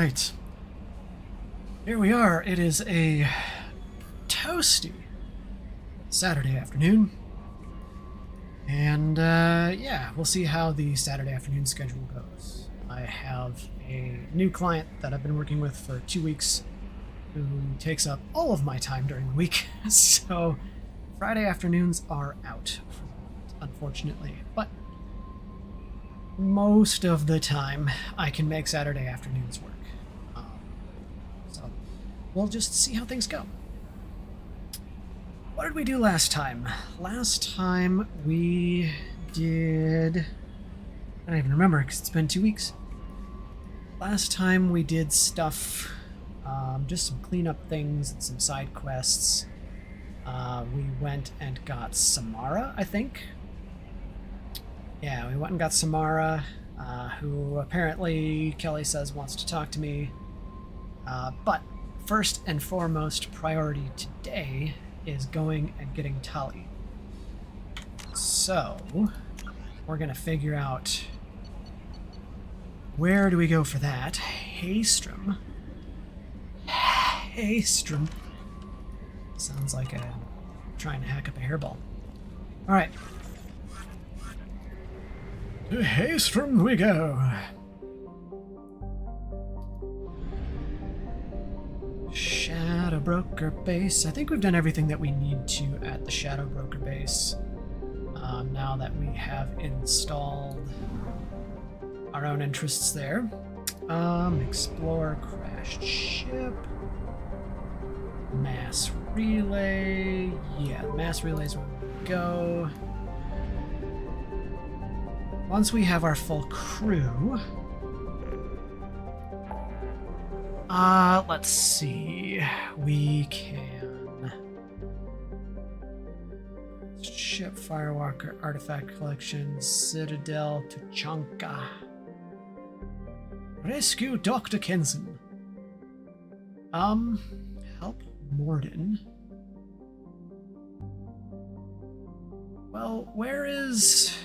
right. Here we are. It is a toasty Saturday afternoon. And yeah, we'll see how the Saturday afternoon schedule goes. I have a new client that I've been working with for 2 weeks who takes up all of my time during the week. So Friday afternoons are out, unfortunately. But most of the time, I can make Saturday afternoons work. So we'll just see how things go. What did we do last time? Last time we did... I don't even remember because it's been 2 weeks. Last time we did stuff, just some cleanup things and some side quests. We went and got Samara, I think. Yeah, we went and got Samara, who apparently Kelly says wants to talk to me. But first and foremost priority today is going and getting Tali. So we're gonna figure out where do we go for that. Haystrom. Haystrom. Sounds like I'm trying to hack up a hairball. All right. To Haystrom we go. Shadow Broker Base. I think we've done everything that we need to at the Shadow Broker Base. Now that we have installed our own interests there. Explore crashed ship. Mass relay. Yeah, mass relays will go. Once we have our full crew, let's see. We can ship Firewalker Artifact Collection, Citadel to Chanka. Rescue Dr. Kenson. Help Morden. Well, where is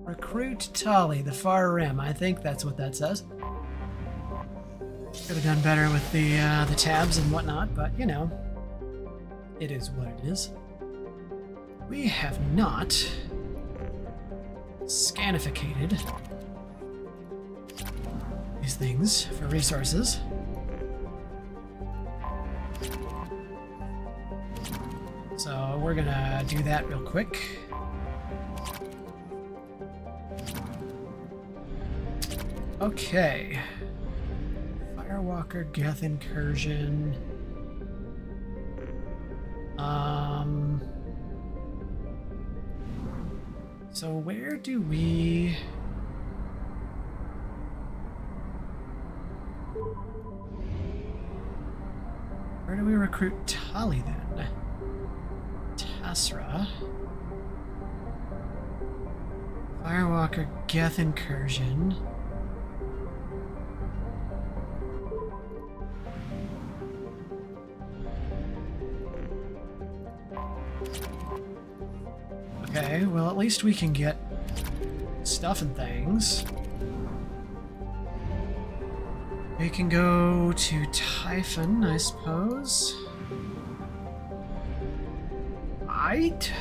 Recruit Tali, the Far Rim? I think that's what that says. Could have done better with the tabs and whatnot, but you know, it is what it is. We have not scanificated these things for resources. So we're gonna do that real quick. Okay. Firewalker Geth Incursion. So where do we... Where do we recruit Tali then? Tasra. Firewalker Geth Incursion. Okay, well at least we can get stuff and things. We can go to Typhon, I suppose. Right?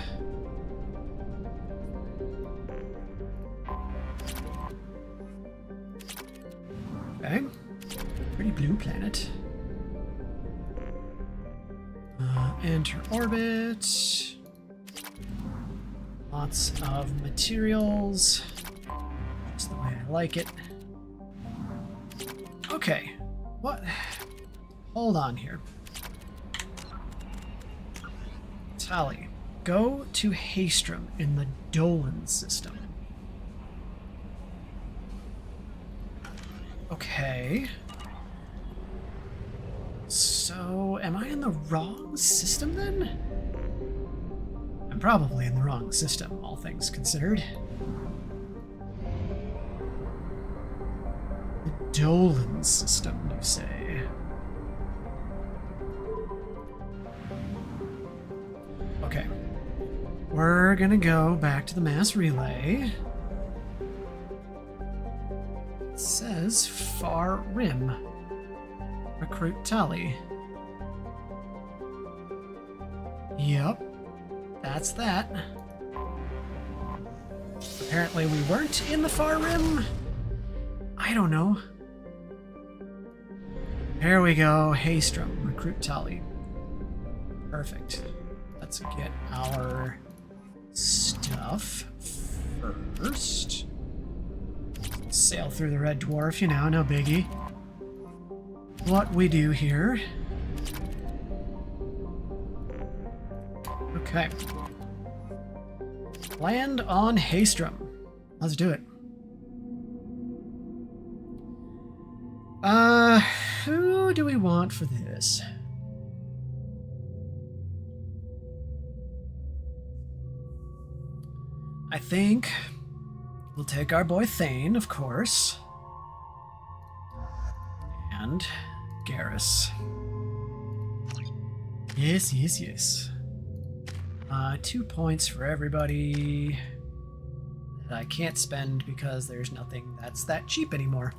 Okay. Pretty blue planet. Enter orbit. Lots of materials. Just the way I like it. Okay. What? Hold on here. Tali, go to Haestrom in the Dolan system. Okay. So, am I in the wrong system then? I'm probably in the wrong system, all things considered. The Dolan system, you say? Okay. We're gonna go back to the mass relay. It says Far Rim. Recruit Tali. Yep. That's that. Apparently we weren't in the Far Rim. I don't know. There we go. Haestrom. Recruit Tali. Perfect. Let's get our stuff first. Sail through the Red Dwarf, you know, no biggie. What we do here. Okay. Land on Haestrom. Let's do it. Who do we want for this? I think we'll take our boy Thane, of course. And Garrus. Yes, yes, yes. 2 points for everybody that I can't spend because there's nothing that's that cheap anymore.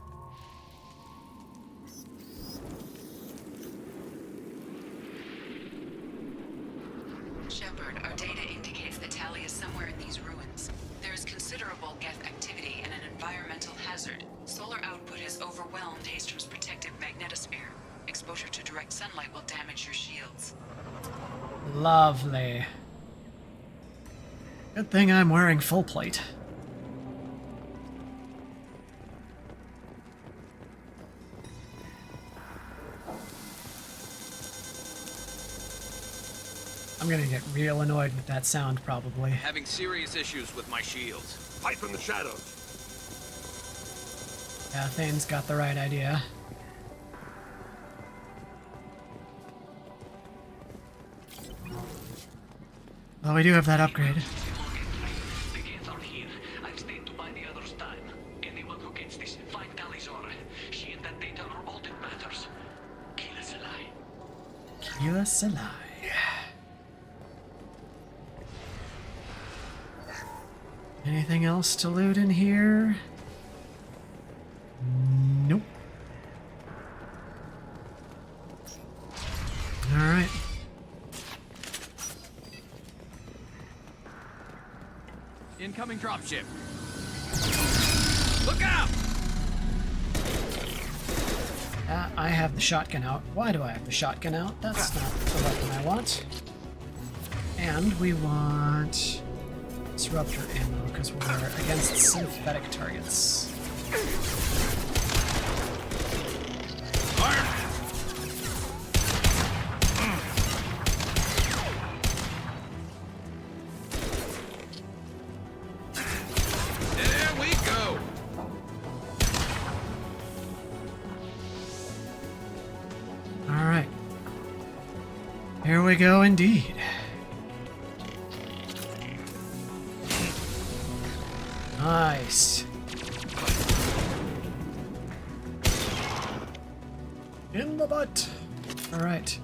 Shepard, our data indicates that Tali is somewhere in these ruins. There is considerable Geth activity and an environmental hazard. Solar output has overwhelmed Haestrom's protective magnetosphere. Exposure to direct sunlight will damage your shields. Lovely. Good thing I'm wearing full plate. gonna get real annoyed with that sound, probably. Having serious issues with my shields. Fight from the shadows. Yeah, Thane's got the right idea. Well, we do have that upgrade. The gates are here. I've stayed to buy the others time. Anyone who gets this, find Talizora. She and that data are all that matters. Kila Salai. Kila Salai. Anything else to loot in here? Nope. Alright. Incoming dropship. Look out! I have the shotgun out. Why do I have the shotgun out? That's not the weapon I want. And we want disruptor ammo because we're against synthetic targets. There we go. All right. Here we go indeed. Nice. In the butt. All right.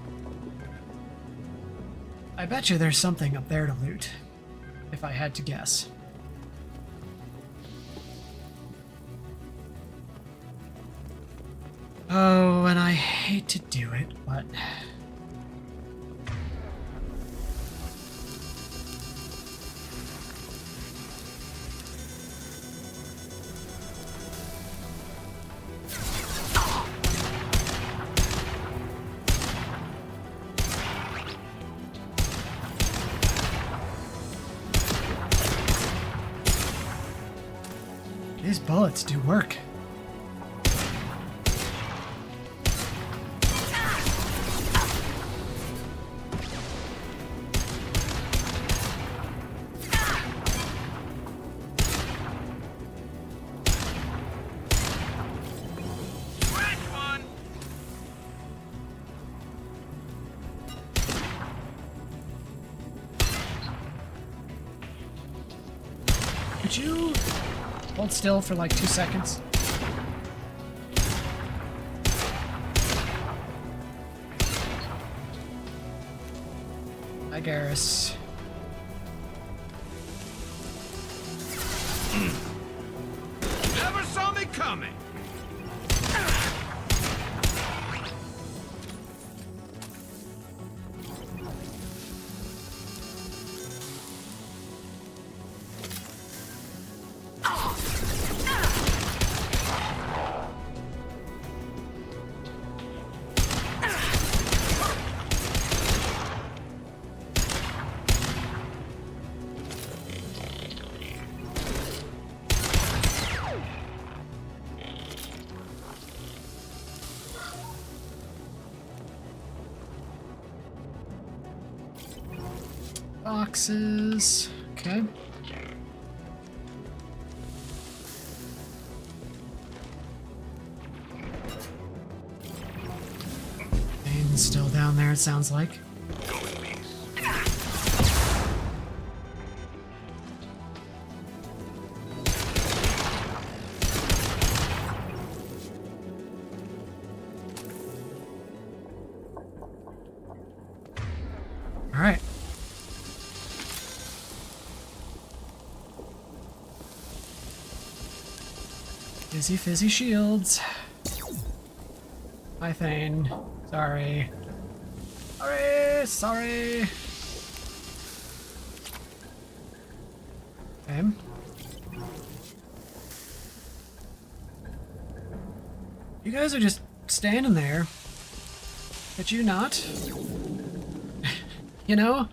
I bet you there's something up there to loot, if I had to guess. Oh, and I hate to do it, but... these bullets do work. Could you hold still for like 2 seconds? Hi, Garrus. Never saw me coming. Boxes. Okay. Bane's still down there, it sounds like. Go in peace. All right. Fizzy, fizzy shields. Hi, Thane. Sorry. Sorry. Okay. You guys are just standing there. Could you not? You know?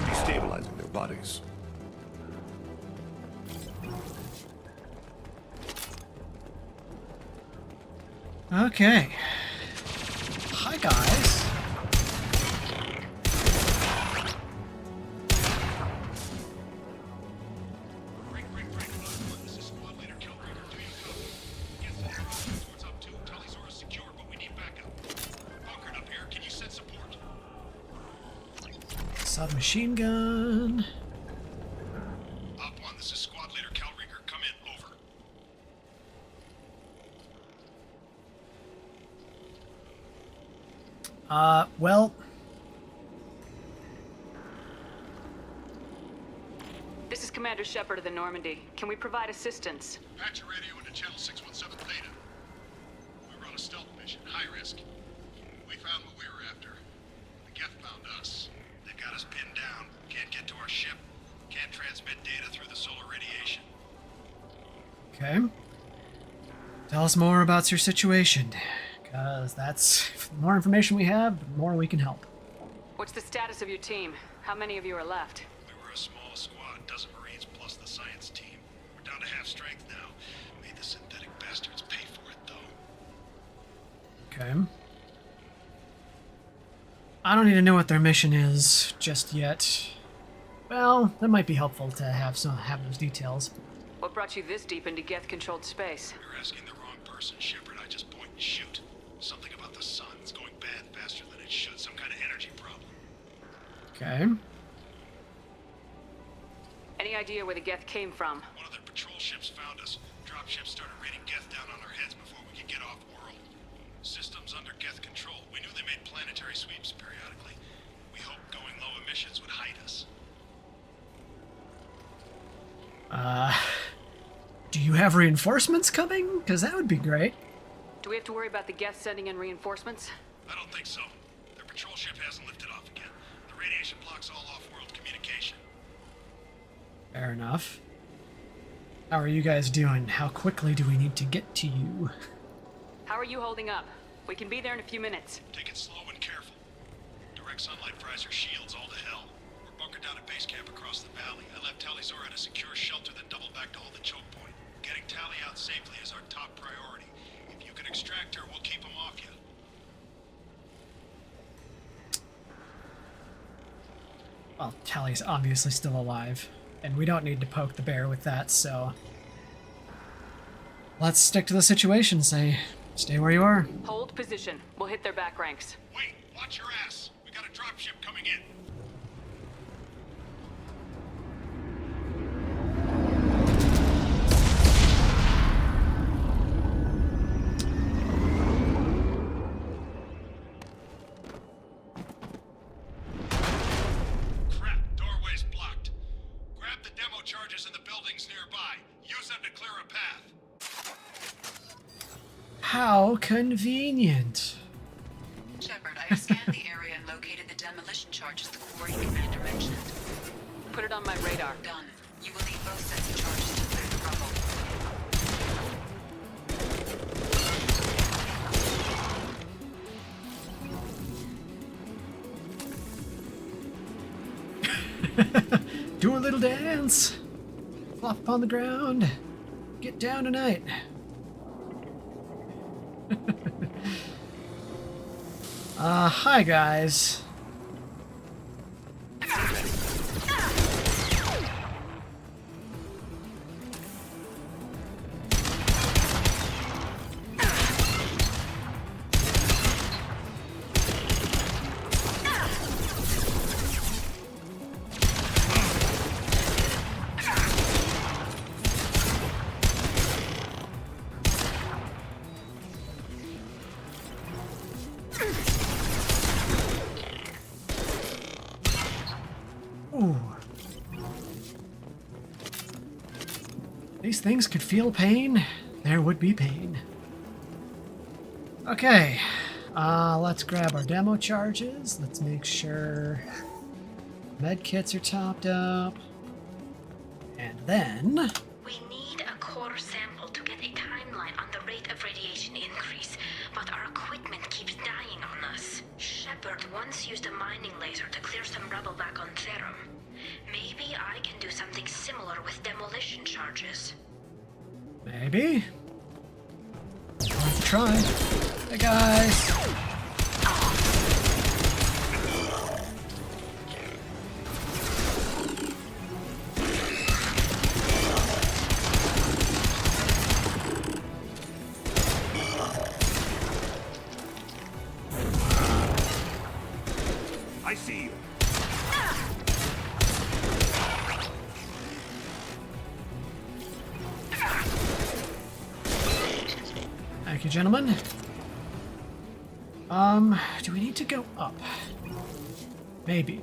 Destabilizing their bodies. Okay. High guys. This is squad leader Killbreaker. Do you copy? Yes, sir. Reports up 2. Talisaurus secure, but we need backup. Bunkered up here. Can you send support? Submachine gun. Op 1, this is squad leader Killbreaker. Come in. Over. Well, This is Commander Shepard of the Normandy. Can we provide assistance? Patch your radio into channel 617 Theta. We run a stealth mission, high risk. We found what we were after. The Geth found us. They've got us pinned down. Can't get to our ship. Can't transmit data through the solar radiation. okay. Tell us more about your situation, because that's the more information we have, the more we can help. What's the status of your team? How many of you are left? We were a small squad, dozen Marines plus the science team. We're down to half strength now. Made the synthetic bastards pay for it, though. Okay. I don't need to know what their mission is just yet. Well, that might be helpful to have those details. What brought you this deep into Geth-controlled space? You're asking the wrong person, Shepard. I just point and shoot. Something about the sun. It's going bad faster than it should. Some kind of energy problem. Okay. Any idea where the Geth came from? One of their patrol ships found us. Dropships started raining Geth down on our heads before we could get off world. Systems under Geth control. We knew they made planetary sweeps periodically. We hoped going low emissions would hide us. Do you have reinforcements coming? Because that would be great. Do we have to worry about the Geth sending in reinforcements? I don't think so. Their patrol ship hasn't lifted off again. The radiation blocks all off-world communication. Fair enough. How are you guys doing? How quickly do we need to get to you? How are you holding up? We can be there in a few minutes. Take it slow and careful. Direct sunlight fries our shields all to hell. We're bunkered down at base camp across the valley. I left Talisaur at a secure shelter, then doubled back to hold the choke point. Getting Tali out safely is our top priority. If you can extract her, we'll keep him off you. Well, Tally's obviously still alive, and we don't need to poke the bear with that, so... Let's stick to the situation, say, stay where you are. Hold position. We'll hit their back ranks. Wait, watch your ass. We got a dropship coming in. Crap, doorway's blocked. Grab the demo charges in the buildings nearby. Use them to clear a path. How convenient. Shepard, I have scanned the area and located the demolition charges the quarry commander mentioned. Put it on my radar. Done. You will need both sets of charges to clear the rubble. Do a little dance. Flop on the ground. Get down tonight. Hi guys. Ooh. These things could feel pain. There would be pain. Okay. Let's grab our demo charges. Let's make sure med kits are topped up. And then... We need a core sample to get a timeline on the rate of radiation increase, but our equipment keeps dying on us. Shepard once used a mining laser to clear some rubble back on Therum. Maybe I can do something similar with demolition charges. Maybe. Worth a try. Hey guys. Thank you, gentlemen. Do we need to go up? Maybe.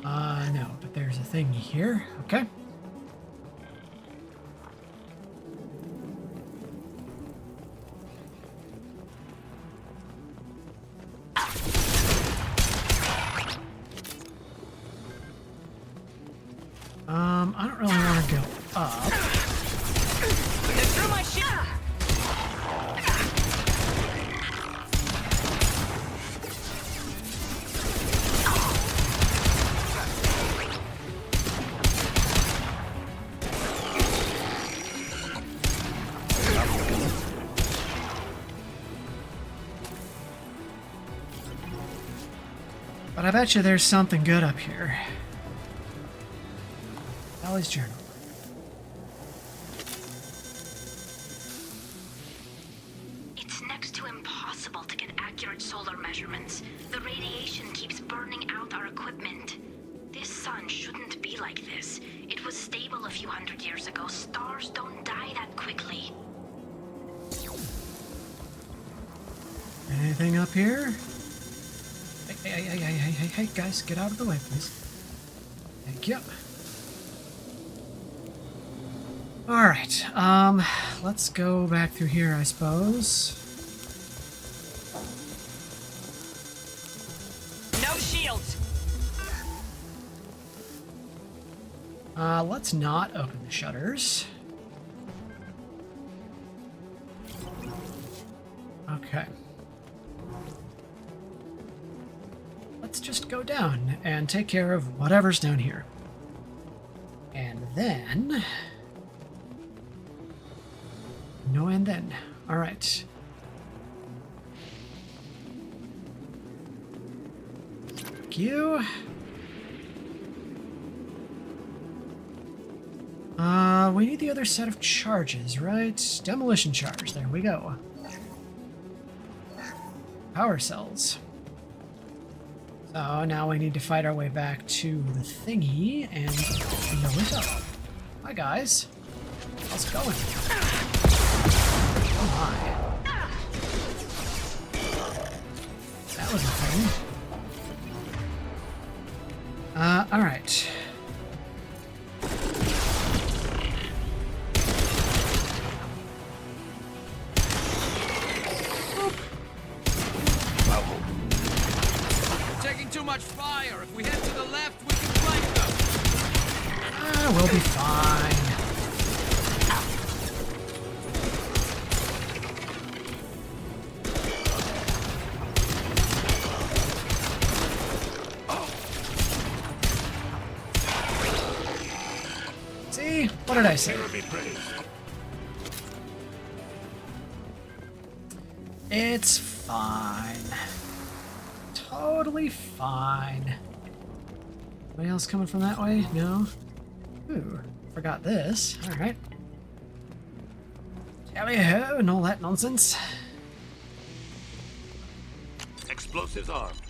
No, but there's a thing here. Okay. I don't really want to go up. They threw my shit. But I bet you there's something good up here. Ellie's journal. It's next to impossible to get accurate solar measurements. The radiation keeps burning out our equipment. This sun shouldn't be like this. It was stable a few hundred years ago. Stars don't die that quickly. Anything up here? Hey, guys, get out of the way, please. Thank you. Alright, let's go back through here, I suppose. No shields. Let's not open the shutters. Okay. Let's just go down and take care of whatever's down here. And then... No and then. Alright. Thank you. We need the other set of charges, right? Demolition charge. There we go. Power cells. So now we need to fight our way back to the thingy and blow it up. Hi guys. How's it going? Oh my. That was a thing. Alright. Taking too much fire. If we head to the left, we can flank them. We'll be fine. See? What did I say? It's fine. Totally fine. Anybody else coming from that way? No? Ooh, forgot this. Alright. Tally-ho and all that nonsense. Explosives armed.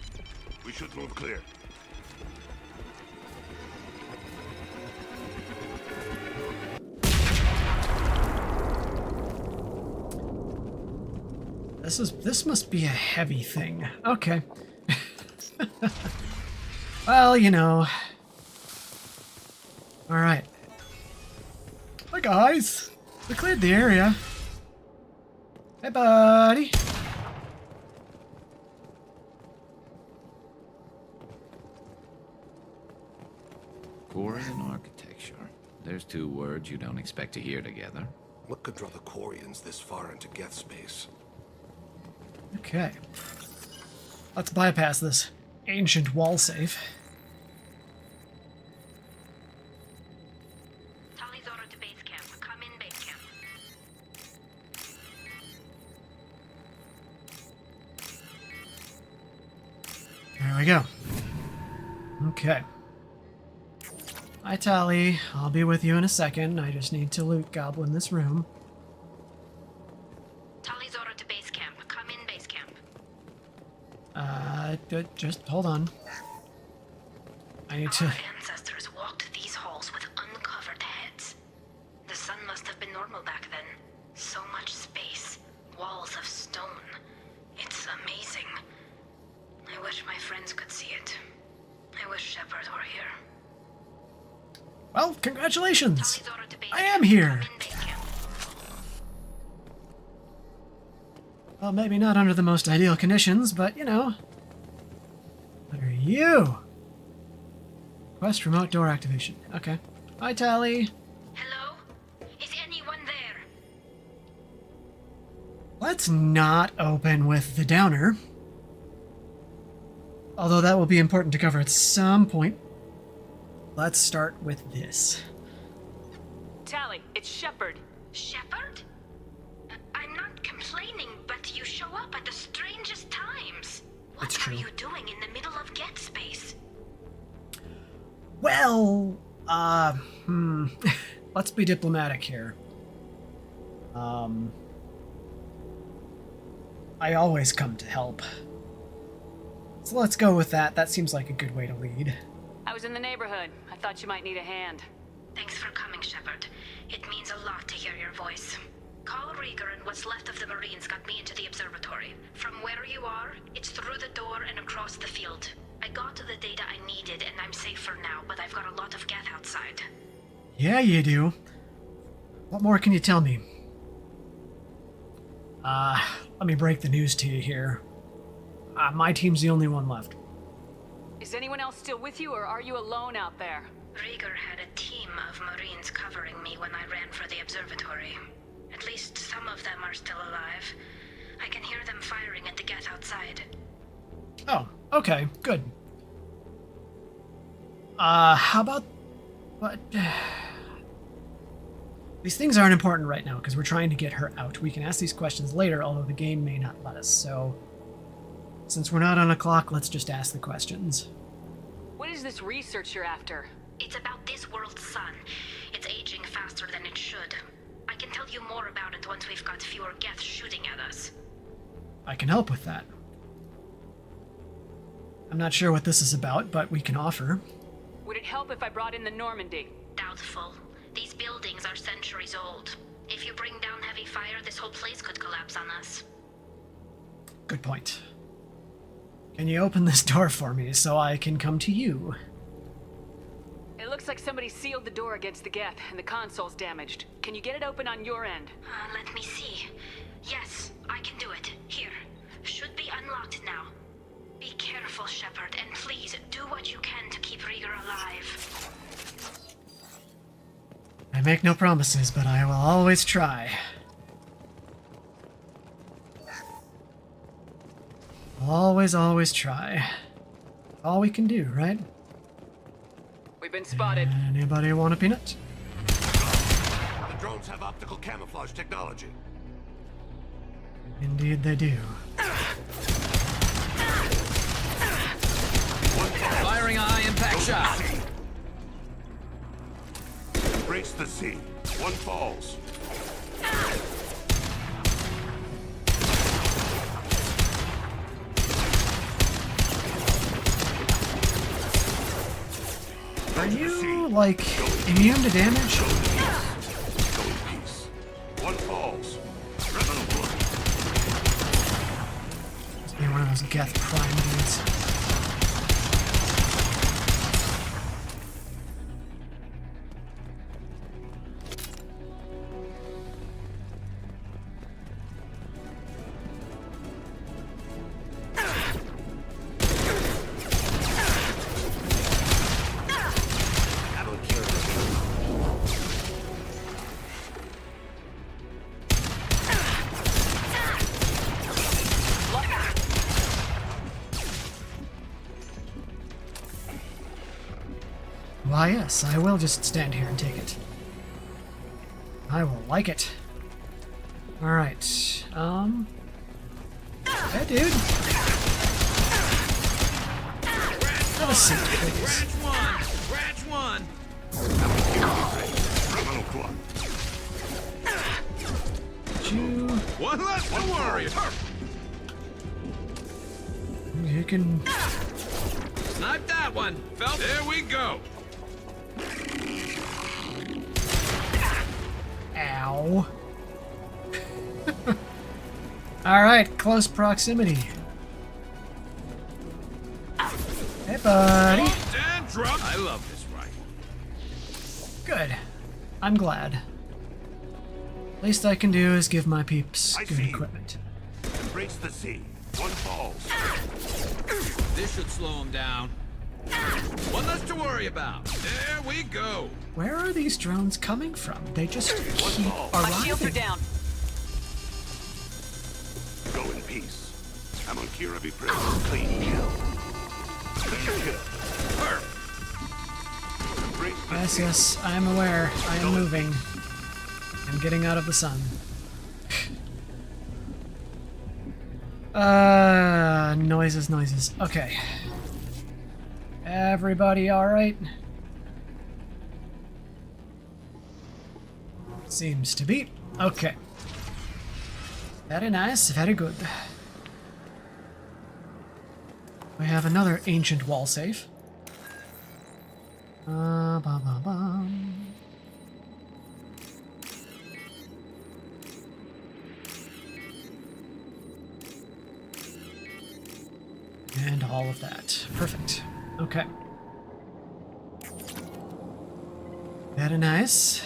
We should move clear. This must be a heavy thing. Okay. Well, you know. Alright. Hi guys. We cleared the area. Hey buddy. Quarian architecture. There's two words you don't expect to hear together. What could draw the Quarians this far into Geth space? Okay. Let's bypass this ancient wall safe. Tali's order to base camp. Come in base camp. There we go. Okay. Hi, Tali. I'll be with you in a second. I just need to loot Goblin this room. Tali's order to base camp. Come in base camp. Just hold on. I need to... Our ancestors walked these halls with uncovered heads. The sun must have been normal back then. So much space. Walls of stone. It's amazing. I wish my friends could see it. I wish Shepard were here. Well, congratulations! Tali's order to base I am camp. here! I'm in base camp. Well, maybe not under the most ideal conditions, but you know. What are you? Quest remote door activation. Okay. Hi, Tali. Hello? Is anyone there? Let's not open with the downer. Although that will be important to cover at some point. Let's start with this. Tali, it's Shepard. Shepard? I'm not complaining, but you show up at the strangest times. What It's are true. you doing in the middle of Get Space? Well, let's be diplomatic here. I always come to help. So let's go with that. That seems like a good way to lead. I was in the neighborhood. I thought you might need a hand. Thanks for coming, Shepard. It means a lot to hear your voice. Call Rieger and what's left of the Marines got me into the observatory. From where you are, it's through the door and across the field. I got to the data I needed and I'm safe for now, but I've got a lot of Geth outside. Yeah, you do. What more can you tell me? Let me break the news to you here. My team's the only one left. Is anyone else still with you, or are you alone out there? Rieger had a team of Marines covering me when I ran for the observatory. At least some of them are still alive. I can hear them firing at the Geth outside. Oh, okay, good. How about... What... These things aren't important right now, because we're trying to get her out. We can ask these questions later, although the game may not let us, so... Since we're not on a clock, let's just ask the questions. What is this research you're after? It's about this world's sun. It's aging faster than it should. I can tell you more about it once we've got fewer Geth shooting at us. I can help with that. I'm not sure what this is about, but we can offer. Would it help if I brought in the Normandy? Doubtful. These buildings are centuries old. If you bring down heavy fire, this whole place could collapse on us. Good point. Can you open this door for me so I can come to you? It looks like somebody sealed the door against the Geth, and the console's damaged. Can you get it open on your end? Let me see. Yes, I can do it. Here. Should be unlocked now. Be careful, Shepard, and please do what you can to keep Rieger alive. I make no promises, but I will always try. Always, always try. All we can do, right? We've been spotted. Anybody want a peanut? The drones have optical camouflage technology. Indeed they do. Firing a high-impact shot. Breaks the sea. One falls. Are you, like, immune to damage? Go in peace. One falls. Criminal blood. Must be one of those Geth Prime dudes. Why, yes, I will just stand here and take it. I will like it. Alright, Hey, dude! Have a seat, please. Scratch one! Criminal blood. You... One less to worry. You can... Snipe that one. There we go. Ow. Alright, close proximity. Hey, buddy. And drop. I love this rifle. Good. I'm glad. Least I can do is give my peeps I good see. equipment. Embrace the sea. One falls. This should slow him down. One less to worry about. There we go. Where are these drones coming from? They just keep My shields are arriving. down. Go in peace. I'm on Kirabi Prison. Clean kill. Clean kill. Embrace the Yes, sea. yes, I'm aware. I am moving. I'm getting out of the sun. Noises, noises. Okay. Everybody alright? Seems to be. Okay. Very nice, very good. We have another ancient wall safe. Ba, ba, ba. And all of that. Perfect. Okay. Very nice.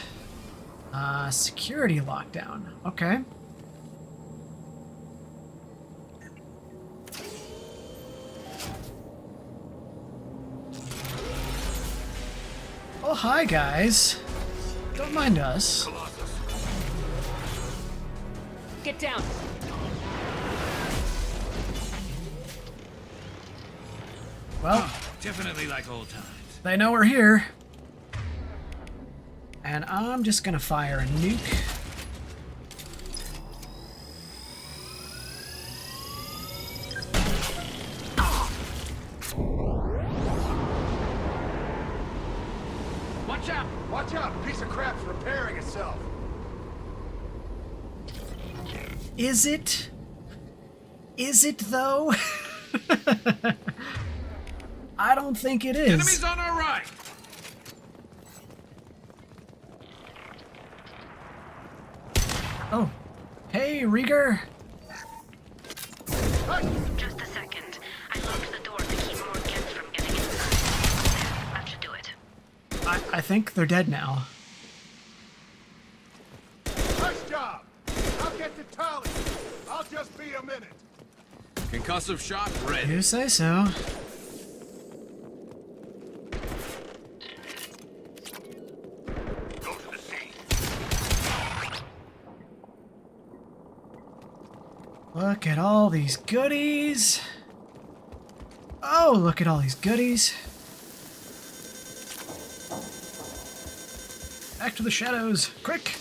Security lockdown. Okay. Oh, hi, guys. Don't mind us. Get down. Well, Definitely like old times. they know we're here. And I'm just gonna fire a nuke. Watch out! Watch out! Piece of crap's repairing itself. Is it? Is it, though? I don't think it is. Enemies on our right! Oh. Hey, Rieger. Just a second. I locked the door to keep more Geth from getting inside. That should do it. I think they're dead now. Nice job! I'll get to Tally. I'll just be a minute. Concussive shot ready. You say so. Go to the sea. Look at all these goodies. Oh, look at all these goodies. Back to the shadows, quick.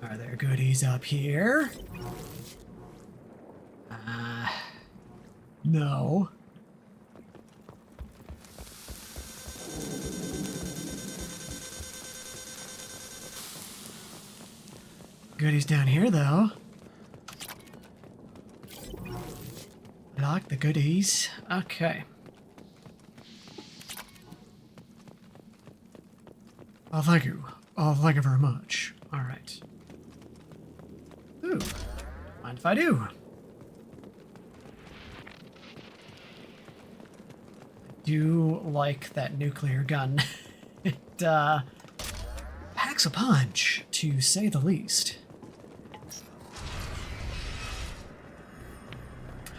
Are there goodies up here? No. Goodies down here, though. Lock the goodies. Okay. Oh, thank you. Oh, thank you very much. All right. Ooh. Mind if I do? I do like that nuclear gun. It, packs a punch, to say the least.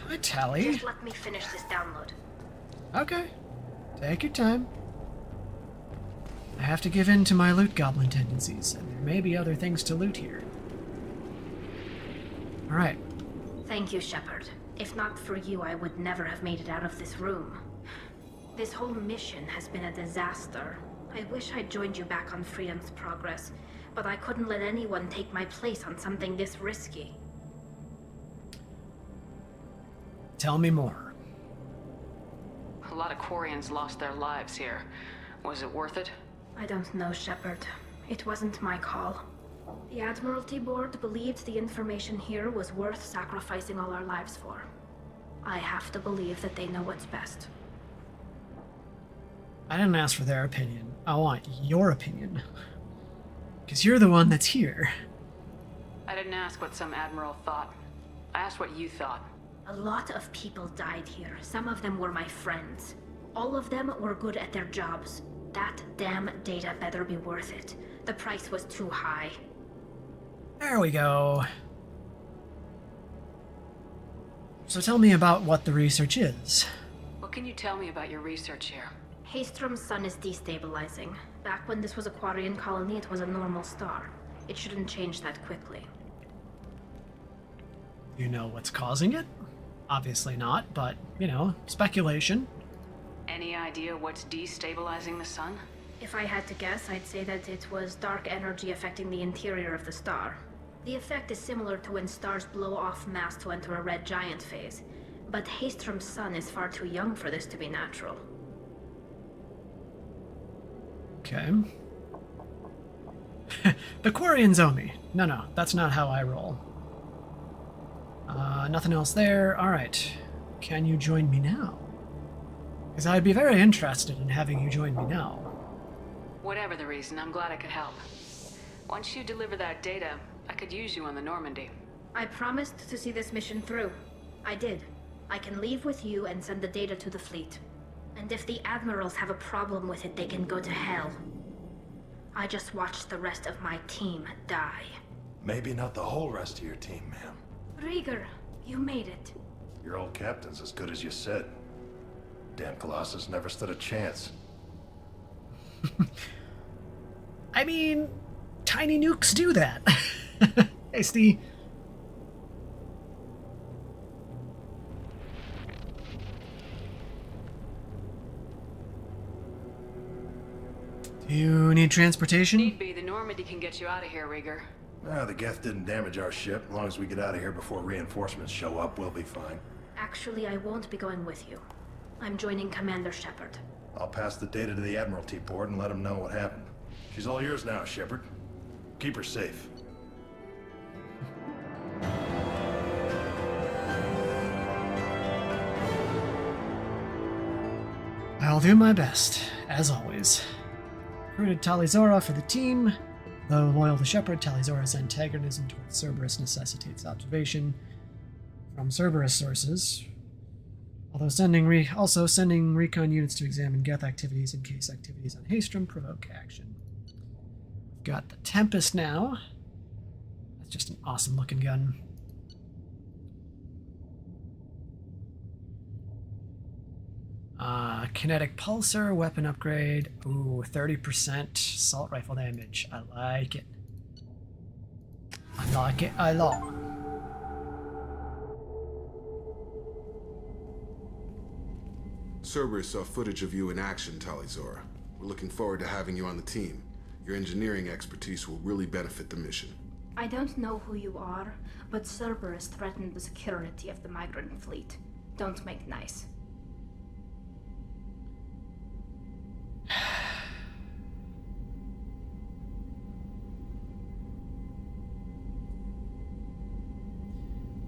Hi, Tally. Just let me finish this download. Okay. Take your time. I have to give in to my loot goblin tendencies, and there may be other things to loot here. Alright. Thank you, Shepard. If not for you, I would never have made it out of this room. This whole mission has been a disaster. I wish I'd joined you back on Freedom's Progress, but I couldn't let anyone take my place on something this risky. Tell me more. A lot of Quarians lost their lives here. Was it worth it? I don't know, Shepard. It wasn't my call. The Admiralty Board believed the information here was worth sacrificing all our lives for. I have to believe that they know what's best. I didn't ask for their opinion. I want your opinion. Because you're the one that's here. I didn't ask what some admiral thought. I asked what you thought. A lot of people died here. Some of them were my friends. All of them were good at their jobs. That damn data better be worth it. The price was too high. There we go. So tell me about what the research is. What can you tell me about your research here? Haystrom's sun is destabilizing. Back when this was a Quarian colony, it was a normal star. It shouldn't change that quickly. You know what's causing it? Obviously not, but, you know, speculation. Any idea what's destabilizing the sun? If I had to guess, I'd say that it was dark energy affecting the interior of the star. The effect is similar to when stars blow off mass to enter a red giant phase, but Haystrom's sun is far too young for this to be natural. Okay. The Quarians owe me. No, that's not how I roll. Nothing else there. Alright. Can you join me now? Because I'd be very interested in having you join me now. Whatever the reason, I'm glad I could help. Once you deliver that data, I could use you on the Normandy. I promised to see this mission through. I did. I can leave with you and send the data to the fleet. And if the admirals have a problem with it, they can go to hell. I just watched the rest of my team die. Maybe not the whole rest of your team, ma'am. Rieger, you made it. Your old captain's as good as you said. Damn Colossus never stood a chance. I mean, tiny nukes do that. Hey, Steve. Do you need transportation? Need be, the Normandy can get you out of here, Rieger. The Geth didn't damage our ship. As long as we get out of here before reinforcements show up, we'll be fine. Actually, I won't be going with you. I'm joining Commander Shepard. I'll pass the data to the Admiralty board and let them know what happened. She's all yours now, Shepard. Keep her safe. I'll do my best, as always. Recruited Talizora for the team. Though loyal to Shepard, Talizora's antagonism towards Cerberus necessitates observation from Cerberus sources. Although sending recon units to examine Geth activities in case activities on Haystrom provoke action. We've got the Tempest now. That's just an awesome looking gun. Kinetic pulsar, weapon upgrade. Ooh, 30% assault rifle damage. I like it. I like it a lot. Cerberus saw footage of you in action, Talizora. We're looking forward to having you on the team. Your engineering expertise will really benefit the mission. I don't know who you are, but Cerberus threatened the security of the migrant fleet. Don't make nice.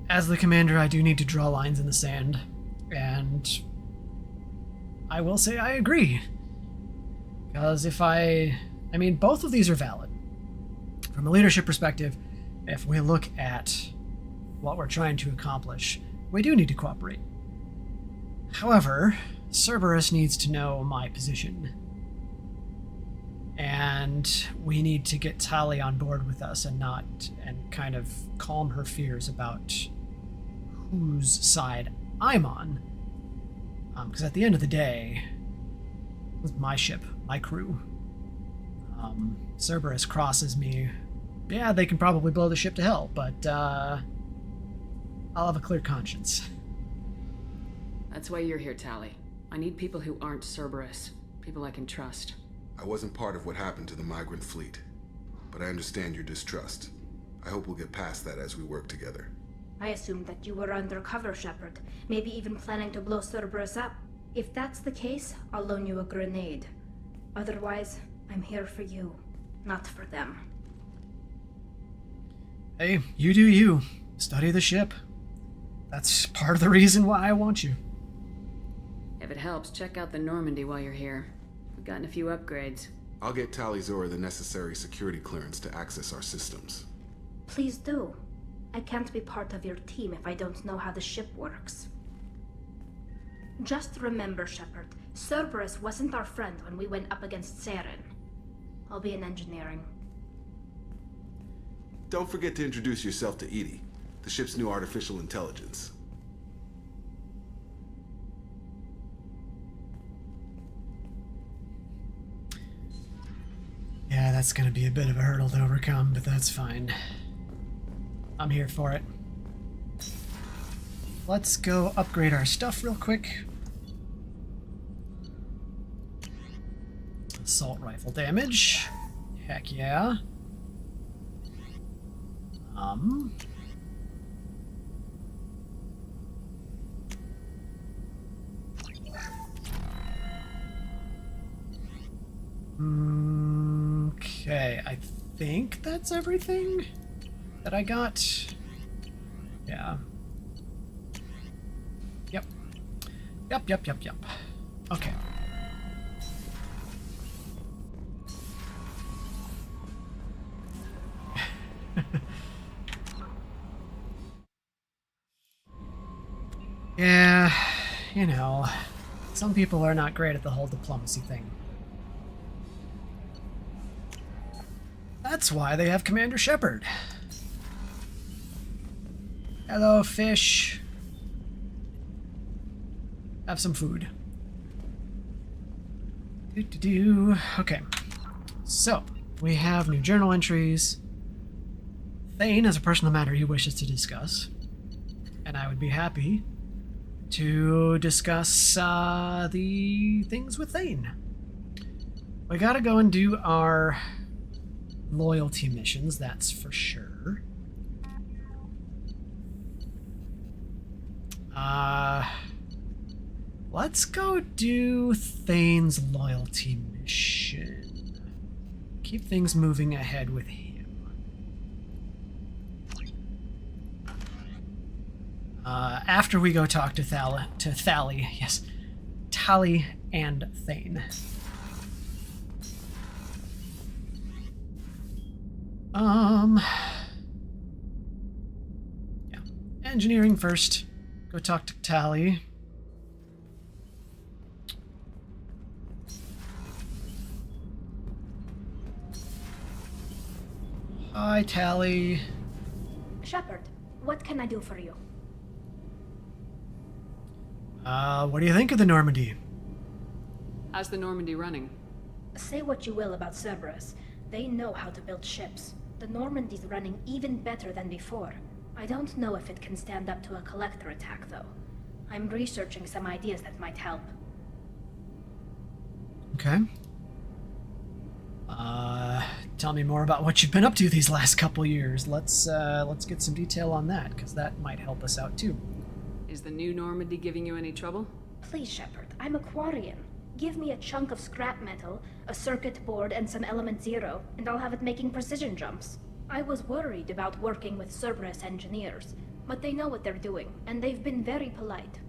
As the commander, I do need to draw lines in the sand, and I will say I agree. Because if I mean, both of these are valid. From a leadership perspective, if we look at what we're trying to accomplish, we do need to cooperate. However, Cerberus needs to know my position. And we need to get Tali on board with us and kind of calm her fears about whose side I'm on. Because at the end of the day, it's my ship, my crew. Cerberus crosses me. Yeah, they can probably blow the ship to hell, but I'll have a clear conscience. That's why you're here, Tali. I need people who aren't Cerberus. People I can trust. I wasn't part of what happened to the migrant fleet, but I understand your distrust. I hope we'll get past that as we work together. I assumed that you were undercover, Shepard. Maybe even planning to blow Cerberus up. If that's the case, I'll loan you a grenade. Otherwise, I'm here for you, not for them. Hey, you do you. Study the ship. That's part of the reason why I want you. If it helps, check out the Normandy while you're here. We've gotten a few upgrades. I'll get Talizora the necessary security clearance to access our systems. Please do. I can't be part of your team if I don't know how the ship works. Just remember, Shepard, Cerberus wasn't our friend when we went up against Saren. I'll be in engineering. Don't forget to introduce yourself to Edie, the ship's new artificial intelligence. Yeah, that's gonna be a bit of a hurdle to overcome, but that's fine. I'm here for it. Let's go upgrade our stuff real quick. Assault rifle damage. Heck yeah. Okay, I think that's everything that I got. Yeah. Yep. Okay. Yeah, you know, some people are not great at the whole diplomacy thing. That's why they have Commander Shepard. Hello, fish. Have some food. Okay, so we have new journal entries. Thane has a personal matter he wishes to discuss, and I would be happy to discuss the things with Thane. We gotta go and do our loyalty missions, that's for sure. Let's go do Thane's loyalty mission. Keep things moving ahead with him. After we go talk to Tali, yes, Tali and Thane. Yeah, engineering first. Go talk to Tali. Hi, Tali. Shepard, what can I do for you? What do you think of the Normandy? How's the Normandy running? Say what you will about Cerberus. They know how to build ships. The Normandy's running even better than before. I don't know if it can stand up to a collector attack, though. I'm researching some ideas that might help. Okay. Tell me more about what you've been up to these last couple years. Let's get some detail on that, because that might help us out too. Is the new Normandy giving you any trouble? Please, Shepard, I'm a Quarian. Give me a chunk of scrap metal, a circuit board, and some element zero, and I'll have it making precision jumps. I was worried about working with Cerberus engineers, but they know what they're doing, and they've been very polite.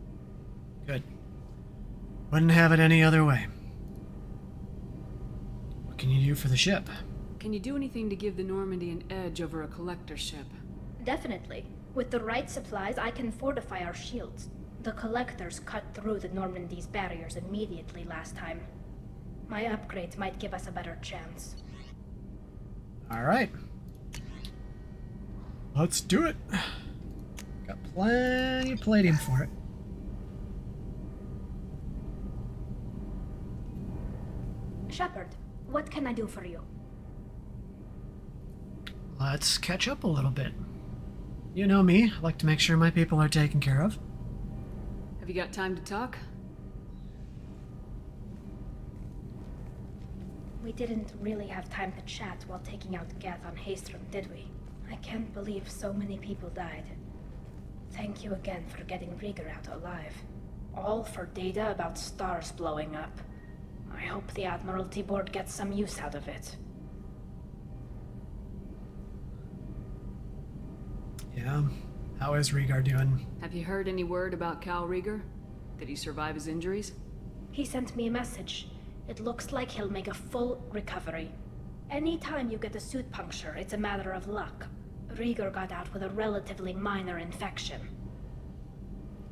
Good. Wouldn't have it any other way. What can you do for the ship? Can you do anything to give the Normandy an edge over a collector ship? Definitely. With the right supplies, I can fortify our shields. The collectors cut through the Normandy's barriers immediately last time. My upgrades might give us a better chance. Alright. Let's do it. Got plenty of palladium for it. Shepard, what can I do for you? Let's catch up a little bit. You know me, I like to make sure my people are taken care of. Have you got time to talk? We didn't really have time to chat while taking out Gath on Haestrom, did we? I can't believe so many people died. Thank you again for getting Rieger out alive. All for data about stars blowing up. I hope the Admiralty Board gets some use out of it. Yeah. How is Rieger doing? Have you heard any word about Cal Rieger? Did he survive his injuries? He sent me a message. It looks like he'll make a full recovery. Anytime you get a suit puncture, it's a matter of luck. Rieger got out with a relatively minor infection.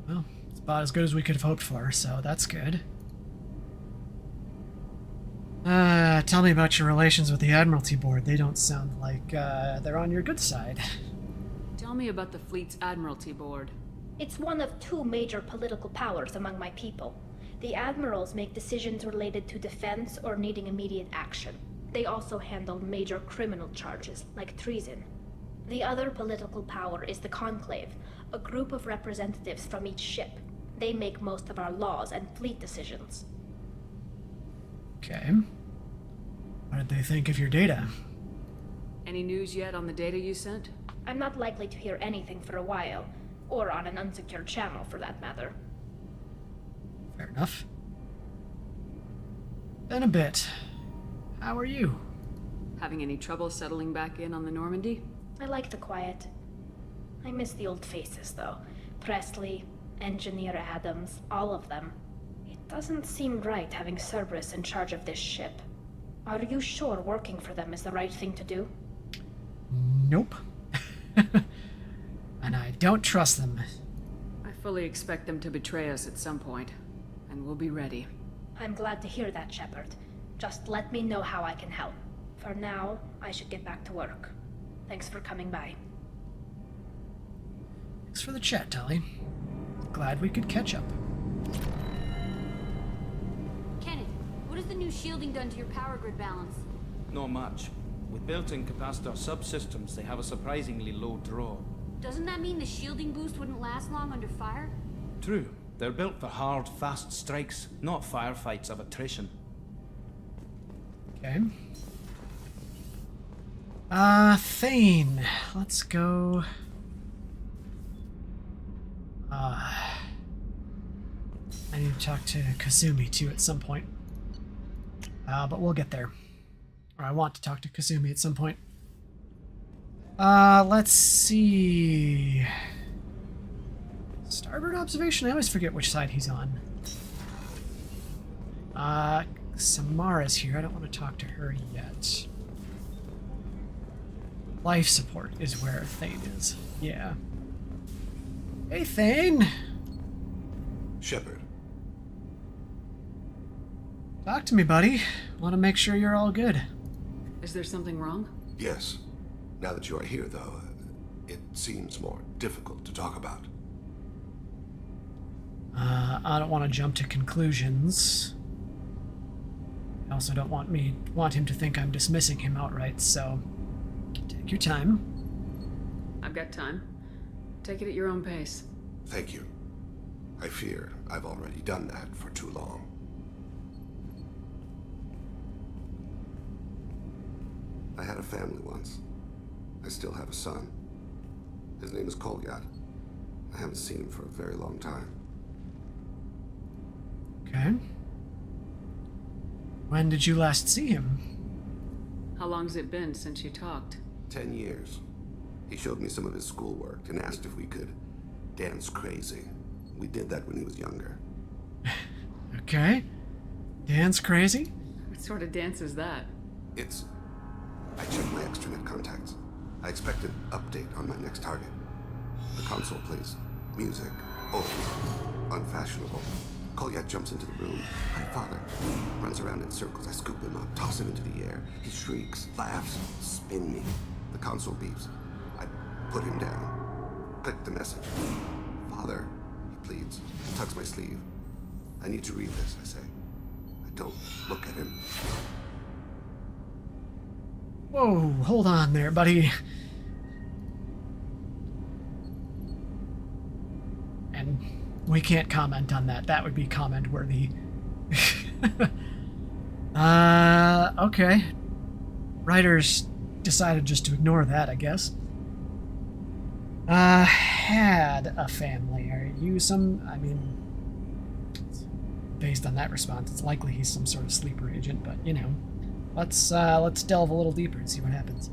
Well, it's about as good as we could have hoped for, so that's good. Tell me about your relations with the Admiralty Board. They don't sound like, they're on your good side. Tell me about the fleet's Admiralty Board. It's one of two major political powers among my people. The admirals make decisions related to defense or needing immediate action. They also handle major criminal charges, like treason. The other political power is the Conclave, a group of representatives from each ship. They make most of our laws and fleet decisions. Okay. What did they think of your data? Any news yet on the data you sent? I'm not likely to hear anything for a while, or on an unsecured channel for that matter. Fair enough. Been a bit. How are you? Having any trouble settling back in on the Normandy? I like the quiet. I miss the old faces, though. Presley, Engineer Adams, all of them. It doesn't seem right having Cerberus in charge of this ship. Are you sure working for them is the right thing to do? Nope. And I don't trust them. I fully expect them to betray us at some point, and we'll be ready. I'm glad to hear that, Shepard. Just let me know how I can help. For now, I should get back to work. Thanks for coming by. Thanks for the chat, Tali. Glad we could catch up. Kenneth, what has the new shielding done to your power grid balance? Not much. With built-in capacitor subsystems, they have a surprisingly low draw. Doesn't that mean the shielding boost wouldn't last long under fire? True. They're built for hard, fast strikes, not firefights of attrition. Okay. Thane. Let's go. I need to talk to Kazumi too at some point. But we'll get there. Or I want to talk to Kazumi at some point. Let's see. Starboard observation? I always forget which side he's on. Samara's here. I don't want to talk to her yet. Life support is where Thane is. Yeah. Hey, Thane! Shepard. Talk to me, buddy. Want to make sure you're all good. Is there something wrong? Yes. Now that you are here, though, it seems more difficult to talk about. I don't want to jump to conclusions. I also don't want him to think I'm dismissing him outright, so take your time. I've got time. Take it at your own pace. Thank you. I fear I've already done that for too long. I had a family once. I still have a son. His name is Kolyat. I haven't seen him for a very long time. Okay. When did you last see him? How long's it been since you talked? 10 years. He showed me some of his schoolwork and asked if we could dance crazy. We did that when he was younger. Okay. Dance crazy? What sort of dance is that? I checked my extranet contacts. I expect an update on my next target. The console plays music, old, unfashionable. Kolyat jumps into the room. My father runs around in circles. I scoop him up, toss him into the air. He shrieks, laughs, spin me. The console beeps. I put him down. Click the message. Father, he pleads, tugs my sleeve. I need to read this, I say. I don't look at him. Whoa, hold on there, buddy. And we can't comment on that. That would be comment worthy. Okay. Writers decided just to ignore that, I guess. Had a family. Are you I mean, based on that response, it's likely he's some sort of sleeper agent, but you know. Let's delve a little deeper and see what happens.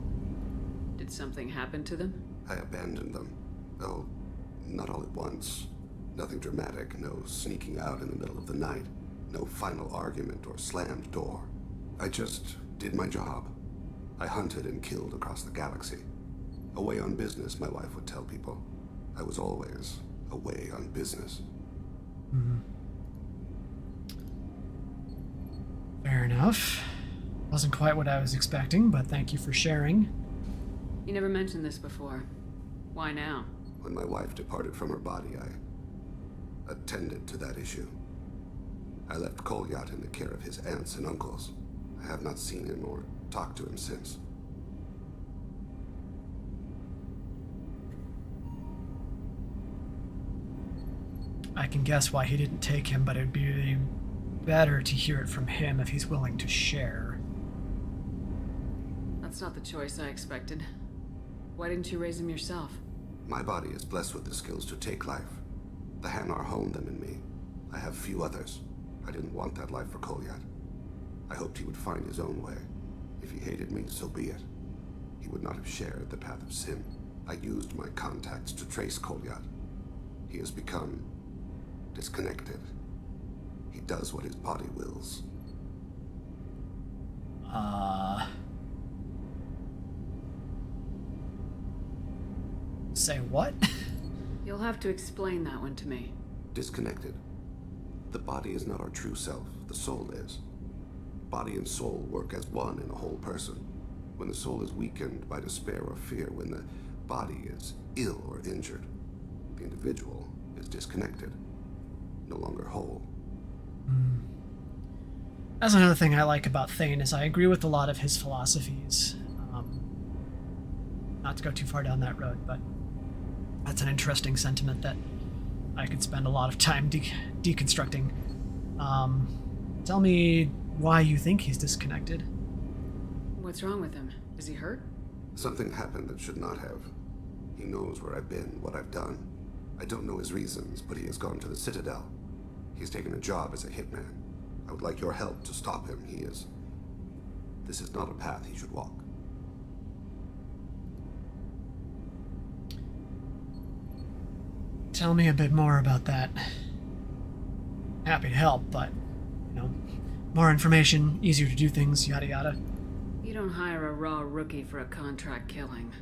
Did something happen to them? I abandoned them. Though, not all at once. Nothing dramatic, no sneaking out in the middle of the night. No final argument or slammed door. I just did my job. I hunted and killed across the galaxy. Away on business, my wife would tell people. I was always away on business. Fair enough. Wasn't quite what I was expecting, but thank you for sharing. You never mentioned this before. Why now? When my wife departed from her body, I attended to that issue. I left Kolyat in the care of his aunts and uncles. I have not seen him or talked to him since. I can guess why he didn't take him, but it'd be better to hear it from him if he's willing to share. That's not the choice I expected. Why didn't you raise him yourself? My body is blessed with the skills to take life. The Hanar honed them in me. I have few others. I didn't want that life for Kolyat. I hoped he would find his own way. If he hated me, so be it. He would not have shared the path of sin. I used my contacts to trace Kolyat. He has become disconnected. He does what his body wills. Say what? You'll have to explain that one to me. Disconnected. The body is not our true self. The soul is. Body and soul work as one in a whole person. When the soul is weakened by despair or fear, when the body is ill or injured, the individual is disconnected, no longer whole. That's another thing I like about Thane, is I agree with a lot of his philosophies. Not to go too far down that road, but that's an interesting sentiment that I could spend a lot of time deconstructing. Tell me why you think he's disconnected. What's wrong with him? Is he hurt? Something happened that should not have. He knows where I've been, what I've done. I don't know his reasons, but he has gone to the Citadel. He's taken a job as a hitman. I would like your help to stop him. This is not a path he should walk. Tell me a bit more about that. Happy to help, but, more information, easier to do things, yada yada. You don't hire a raw rookie for a contract killing.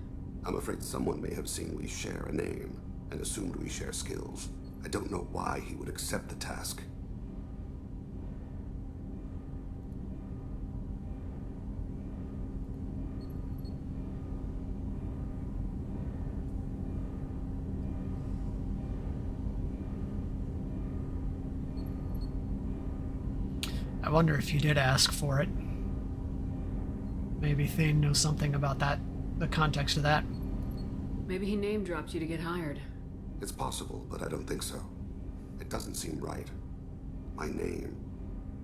I'm afraid someone may have seen we share a name and assumed we share skills. I don't know why he would accept the task. I wonder if you did ask for it. Maybe Thane knows something about that, the context of that. Maybe he name-dropped you to get hired. It's possible, but I don't think so. It doesn't seem right. My name.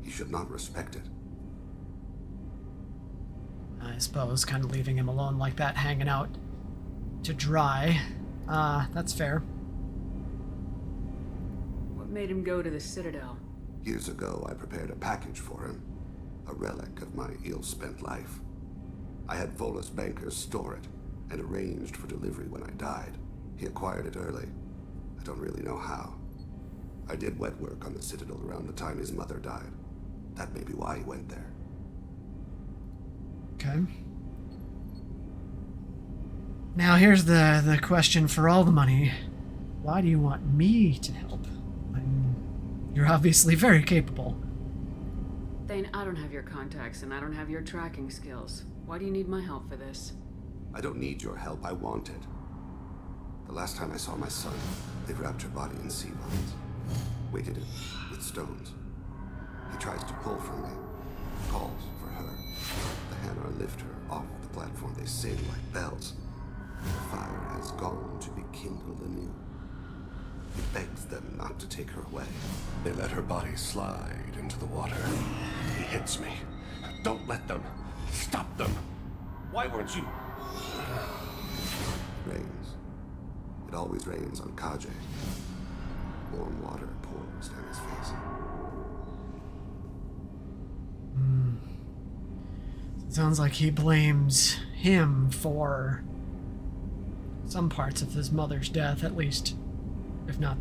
He should not respect it. I suppose kind of leaving him alone like that, hanging out to dry. That's fair. What made him go to the Citadel? Years ago, I prepared a package for him. A relic of my ill-spent life. I had Volus bankers store it, and arranged for delivery when I died. He acquired it early. I don't really know how. I did wet work on the Citadel around the time his mother died. That may be why he went there. Okay. Now here's the question for all the money. Why do you want me to help? You're obviously very capable. Thane, I don't have your contacts and I don't have your tracking skills. Why do you need my help for this? I don't need your help. I want it. The last time I saw my son, they wrapped her body in sea vines, weighted it with stones. He tries to pull from me, calls for her. The Hanar lift her off the platform. They sing like bells. The fire has gone to be kindled anew. He begs them not to take her away. They let her body slide into the water. He hits me. Don't let them. Stop them. Why weren't you? Rains. It always rains on Kaje. Warm water pours down his face. It sounds like he blames him for some parts of his mother's death, at least. If not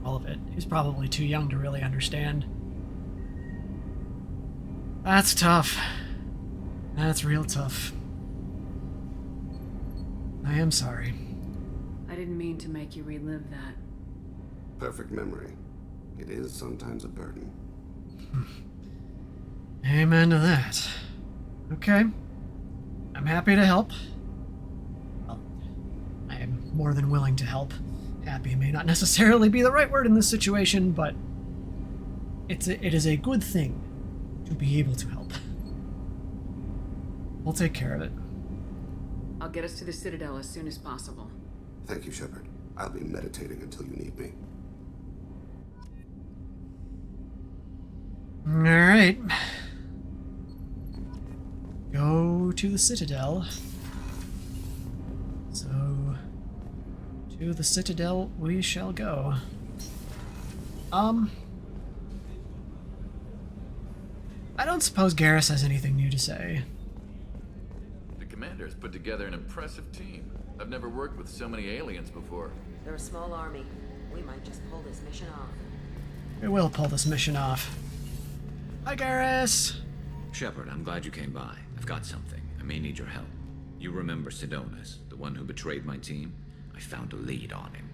all of it. He's probably too young to really understand. That's tough. That's real tough. I am sorry. I didn't mean to make you relive that. Perfect memory. It is sometimes a burden. Amen to that. Okay. I'm happy to help. Well, I am more than willing to help. Happy may not necessarily be the right word in this situation, but it is a good thing to be able to help. We'll take care of it. I'll get us to the Citadel as soon as possible. Thank you, Shepard. I'll be meditating until you need me. Alright. Go to the Citadel. So, to the Citadel we shall go. I don't suppose Garrus has anything new to say. The commander's put together an impressive team. I've never worked with so many aliens before. They're a small army. We might just pull this mission off. We will pull this mission off. Hi, Garrus! Shepard, I'm glad you came by. I've got something. I may need your help. You remember Sidonus, the one who betrayed my team? I found a lead on him.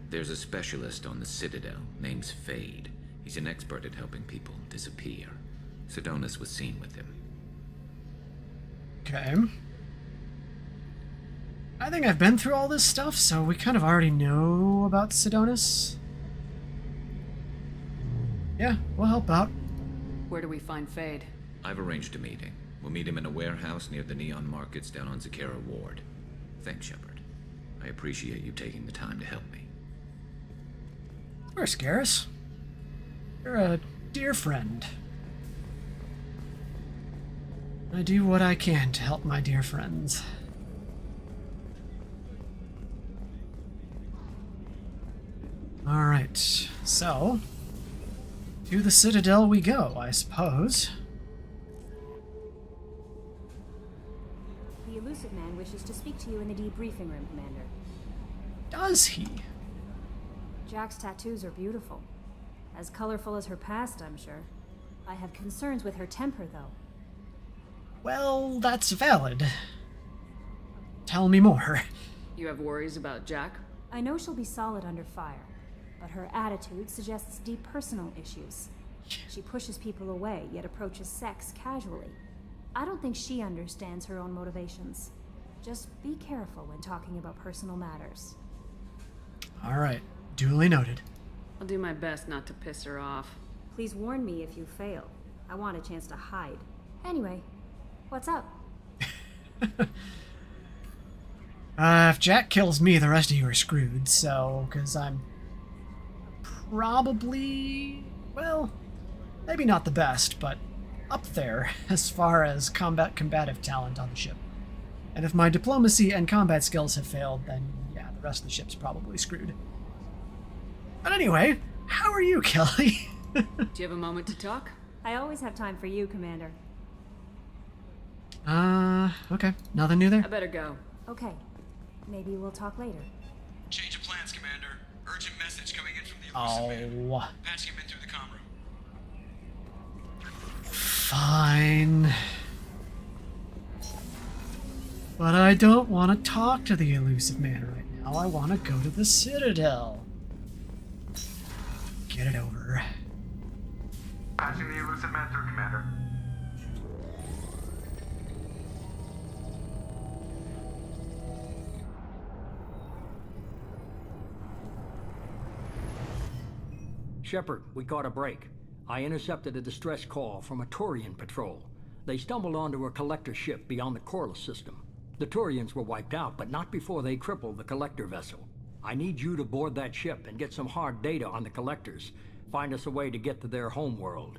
There's a specialist on the Citadel, name's Fade. He's an expert at helping people disappear. Sidonus was seen with him. Okay. I think I've been through all this stuff, so we kind of already know about Sidonus. Yeah, we'll help out. Where do we find Fade? I've arranged a meeting. We'll meet him in a warehouse near the Neon Markets down on Zakera Ward. Thanks, Shepard. I appreciate you taking the time to help me. Of course, Garrus. You're a dear friend. I do what I can to help my dear friends. Alright, so to the Citadel we go, I suppose. The elusive man wishes to speak to you in the debriefing room, Commander. Does he? Jack's tattoos are beautiful. As colorful as her past, I'm sure. I have concerns with her temper, though. Well, that's valid. Tell me more. You have worries about Jack? I know she'll be solid under fire, but her attitude suggests deep personal issues. She pushes people away, yet approaches sex casually. I don't think she understands her own motivations. Just be careful when talking about personal matters. Alright, duly noted. I'll do my best not to piss her off. Please warn me if you fail. I want a chance to hide. Anyway, what's up? If Jack kills me, the rest of you are screwed, so, because I'm probably, well, maybe not the best, but up there as far as combative talent on the ship. And if my diplomacy and combat skills have failed, then yeah, the rest of the ship's probably screwed. But anyway, how are you, Kelly? Do you have a moment to talk? I always have time for you, Commander. Okay. Nothing new there? I better go. Okay. Maybe we'll talk later. Change of plans, Commander. Urgent message coming in from the elusive man. Oh. Patching him in through the comm room. Fine. But I don't want to talk to the elusive man right now. I want to go to the Citadel. Get it over. Patching the elusive man through, Commander. Shepard, we caught a break. I intercepted a distress call from a Turian patrol. They stumbled onto a collector ship beyond the Corliss system. The Turians were wiped out, but not before they crippled the collector vessel. I need you to board that ship and get some hard data on the collectors. Find us a way to get to their homeworld.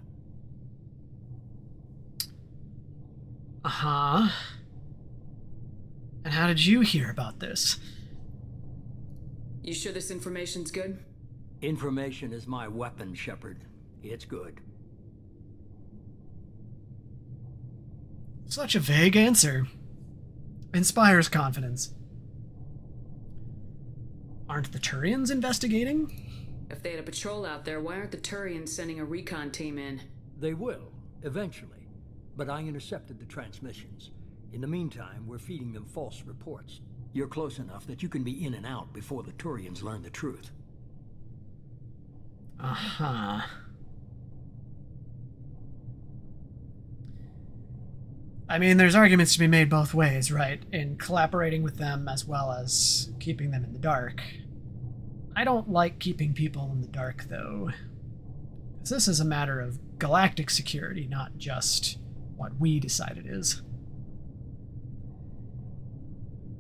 Uh-huh. And how did you hear about this? You sure this information's good? Information is my weapon, Shepard. It's good. Such a vague answer. Inspires confidence. Aren't the Turians investigating? If they had a patrol out there, why aren't the Turians sending a recon team in? They will, eventually. But I intercepted the transmissions. In the meantime, we're feeding them false reports. You're close enough that you can be in and out before the Turians learn the truth. Uh-huh. I mean, there's arguments to be made both ways, right? In collaborating with them as well as keeping them in the dark. I don't like keeping people in the dark, though. Because this is a matter of galactic security, not just what we decide it is.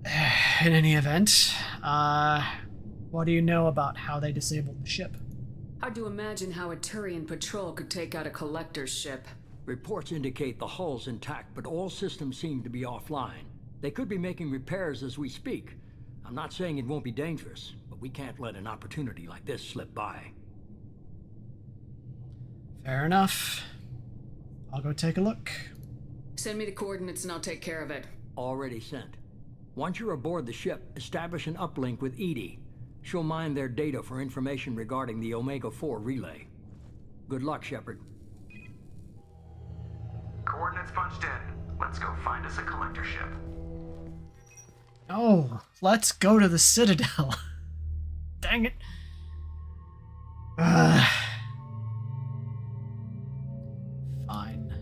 In any event, what do you know about how they disabled the ship? Hard to imagine how a Turian patrol could take out a collector's ship. Reports indicate the hull's intact, but all systems seem to be offline. They could be making repairs as we speak. I'm not saying it won't be dangerous, but we can't let an opportunity like this slip by. Fair enough. I'll go take a look. Send me the coordinates and I'll take care of it. Already sent. Once you're aboard the ship, establish an uplink with Edie. She'll mine their data for information regarding the Omega-4 relay. Good luck, Shepard. Coordinates punched in. Let's go find us a collector ship. Oh, let's go to the Citadel. Dang it. Fine.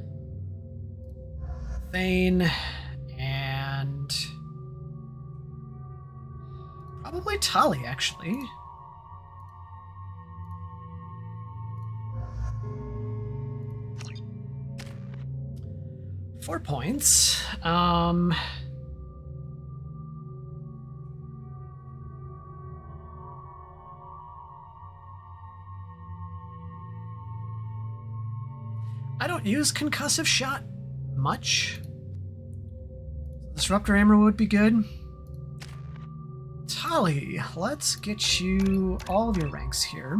Thane and probably Tali, actually. Four points. I don't use concussive shot much. Disruptor hammer would be good. Tali, let's get you all of your ranks here.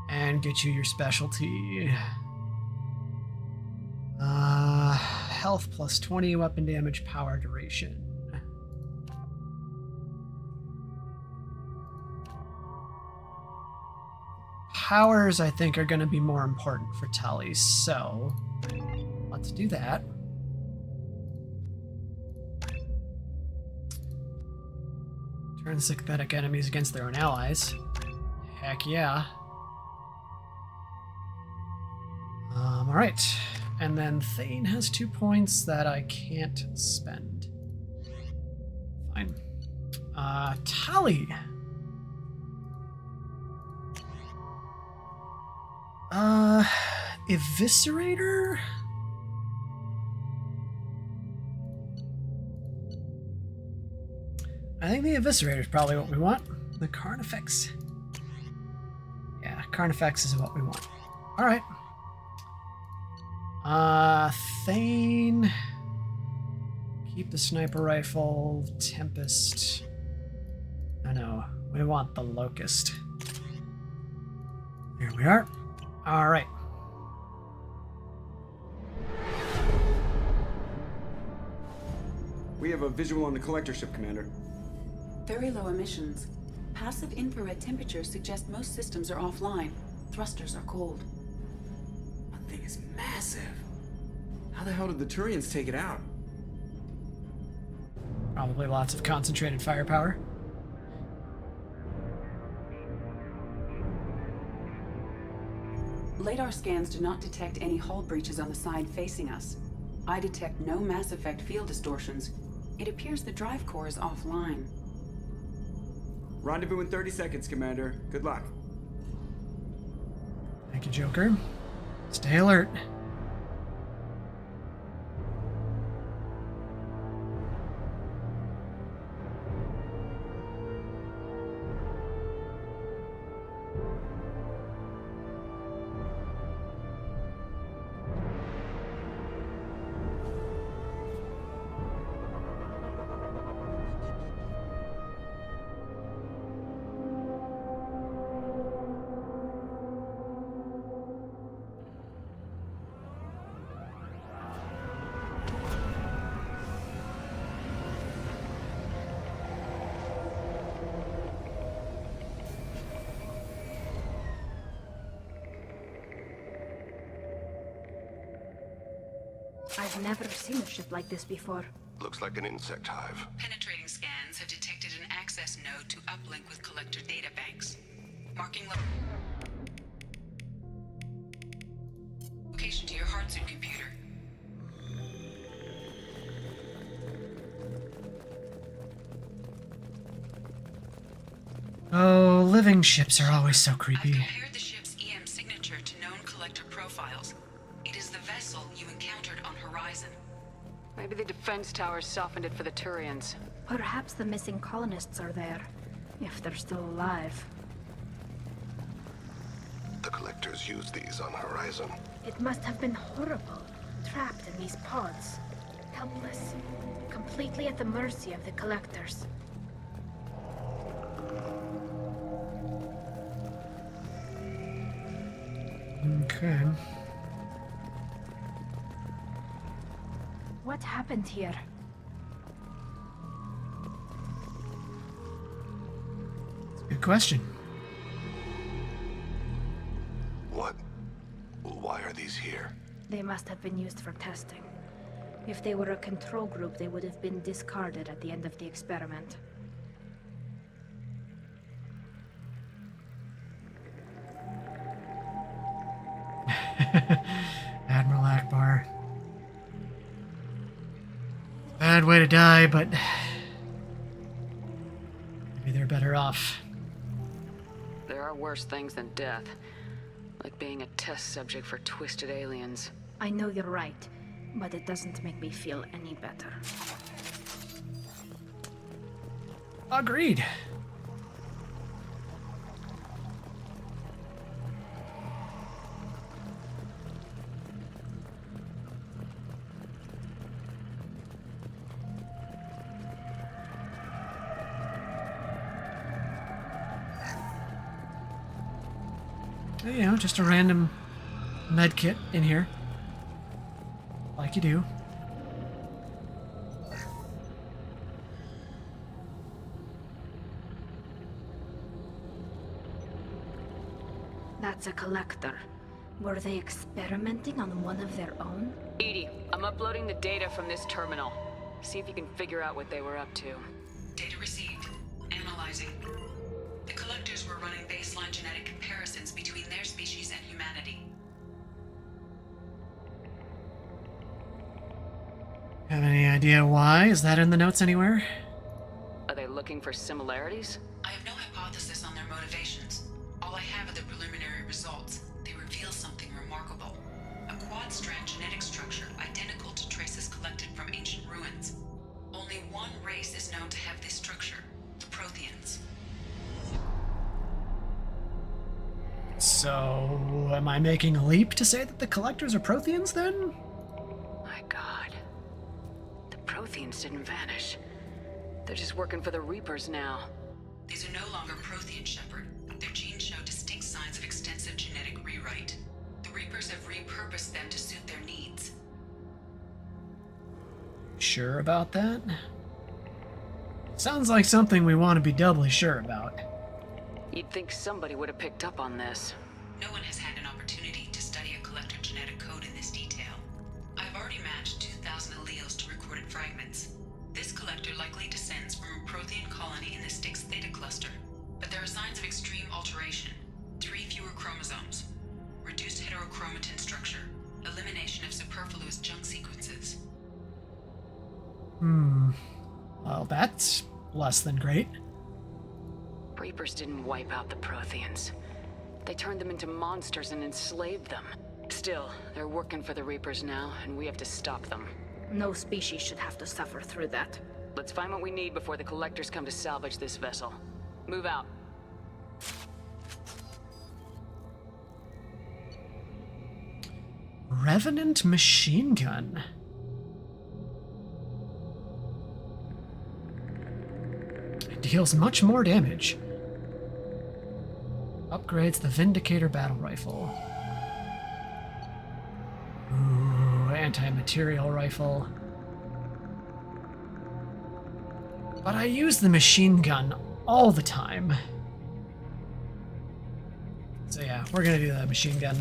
And get you your specialty. Health plus 20, weapon damage, power duration. Powers, I think, are going to be more important for Tali, so let's do that. Turn sympathetic enemies against their own allies. Heck yeah. Alright. And then Thane has 2 points that I can't spend. Fine. Tali. Eviscerator? I think the Eviscerator is probably what we want. The Carnifex. Yeah, Carnifex is what we want. Alright. Thane. Keep the sniper rifle. Tempest. No, we want the Locust. Here we are. Alright. We have a visual on the collector ship, Commander. Very low emissions. Passive infrared temperatures suggest most systems are offline. Thrusters are cold. That thing is massive. How the hell did the Turians take it out? Probably lots of concentrated firepower. Radar scans do not detect any hull breaches on the side facing us. I detect no Mass Effect field distortions. It appears the drive core is offline. Rendezvous in 30 seconds, Commander. Good luck. Thank you, Joker. Stay alert. I've never seen a ship like this before. Looks like an insect hive. Penetrating scans have detected an access node to uplink with collector databanks. Marking location to your hardsuit computer. Oh, living ships are always so creepy. I've compared the ship's EM signature to known collector profiles. It is the vessel you encountered on Horizon. Maybe the defense towers softened it for the Turians. Perhaps the missing colonists are there, if they're still alive. The collectors use these on Horizon. It must have been horrible, trapped in these pods. Helpless, completely at the mercy of the collectors. Okay. What happened here? Good question. What? Why are these here? They must have been used for testing. If they were a control group, they would have been discarded at the end of the experiment. Admiral Akbar. Bad way to die, but maybe they're better off. There are worse things than death. Like being a test subject for twisted aliens. I know you're right, but it doesn't make me feel any better. Agreed. You know, just a random med kit in here. Like you do. That's a collector. Were they experimenting on one of their own? Edie, I'm uploading the data from this terminal. See if you can figure out what they were up to. Data received. Analyzing. The collectors were running baseline genetic comparisons between their species and humanity. Have any idea why? Is that in the notes anywhere? Are they looking for similarities? I have no hypothesis on their motivations. All I have are the preliminary results. They reveal something remarkable. A quad-strand genetic structure identical to traces collected from ancient ruins. Only one race is known to have this structure, the Protheans. So, am I making a leap to say that the collectors are Protheans then? My god. The Protheans didn't vanish. They're just working for the Reapers now. These are no longer Prothean, Shepard. Their genes show distinct signs of extensive genetic rewrite. The Reapers have repurposed them to suit their needs. Sure about that? Sounds like something we want to be doubly sure about. You'd think somebody would have picked up on this. No one has had an opportunity to study a collector genetic code in this detail. I've already matched 2,000 alleles to recorded fragments. This collector likely descends from a Prothean colony in the Styx Theta cluster, but there are signs of extreme alteration. 3 fewer chromosomes, reduced heterochromatin structure, elimination of superfluous junk sequences. Well, that's less than great. Reapers didn't wipe out the Protheans. They turned them into monsters and enslaved them. Still, they're working for the Reapers now, and we have to stop them. No species should have to suffer through that. Let's find what we need before the collectors come to salvage this vessel. Move out. Revenant machine gun. It deals much more damage. Upgrades the Vindicator battle rifle. Ooh, anti-material rifle. But I use the machine gun all the time. So yeah, we're gonna do the machine gun.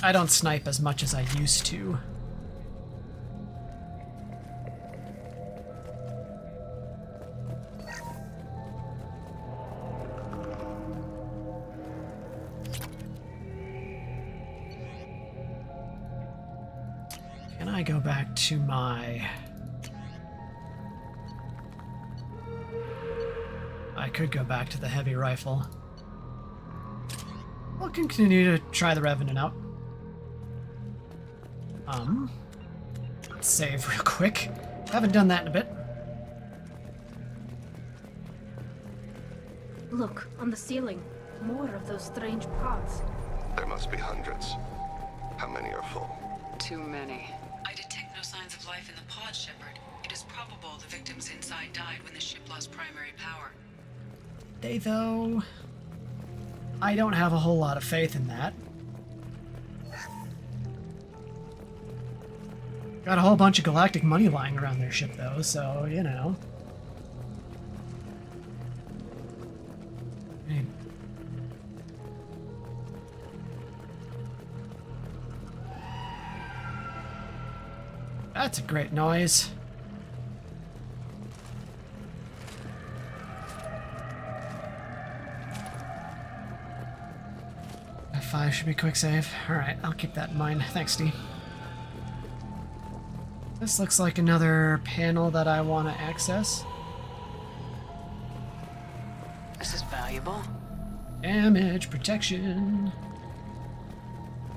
I don't snipe as much as I used to. Can I go back to my... I could go back to the heavy rifle. I'll continue to try the Revenant out. Let's save real quick. Haven't done that in a bit. Look, on the ceiling. More of those strange pods. There must be hundreds. How many are full? Too many. I detect no signs of life in the pod, Shepard. It is probable the victims inside died when the ship lost primary power. They, though... I don't have a whole lot of faith in that. Got a whole bunch of galactic money lying around their ship, though, so, you know. Hey. That's a great noise. F5 should be quick save. Alright, I'll keep that in mind. Thanks, Steve. This looks like another panel that I want to access. This is valuable. Damage protection.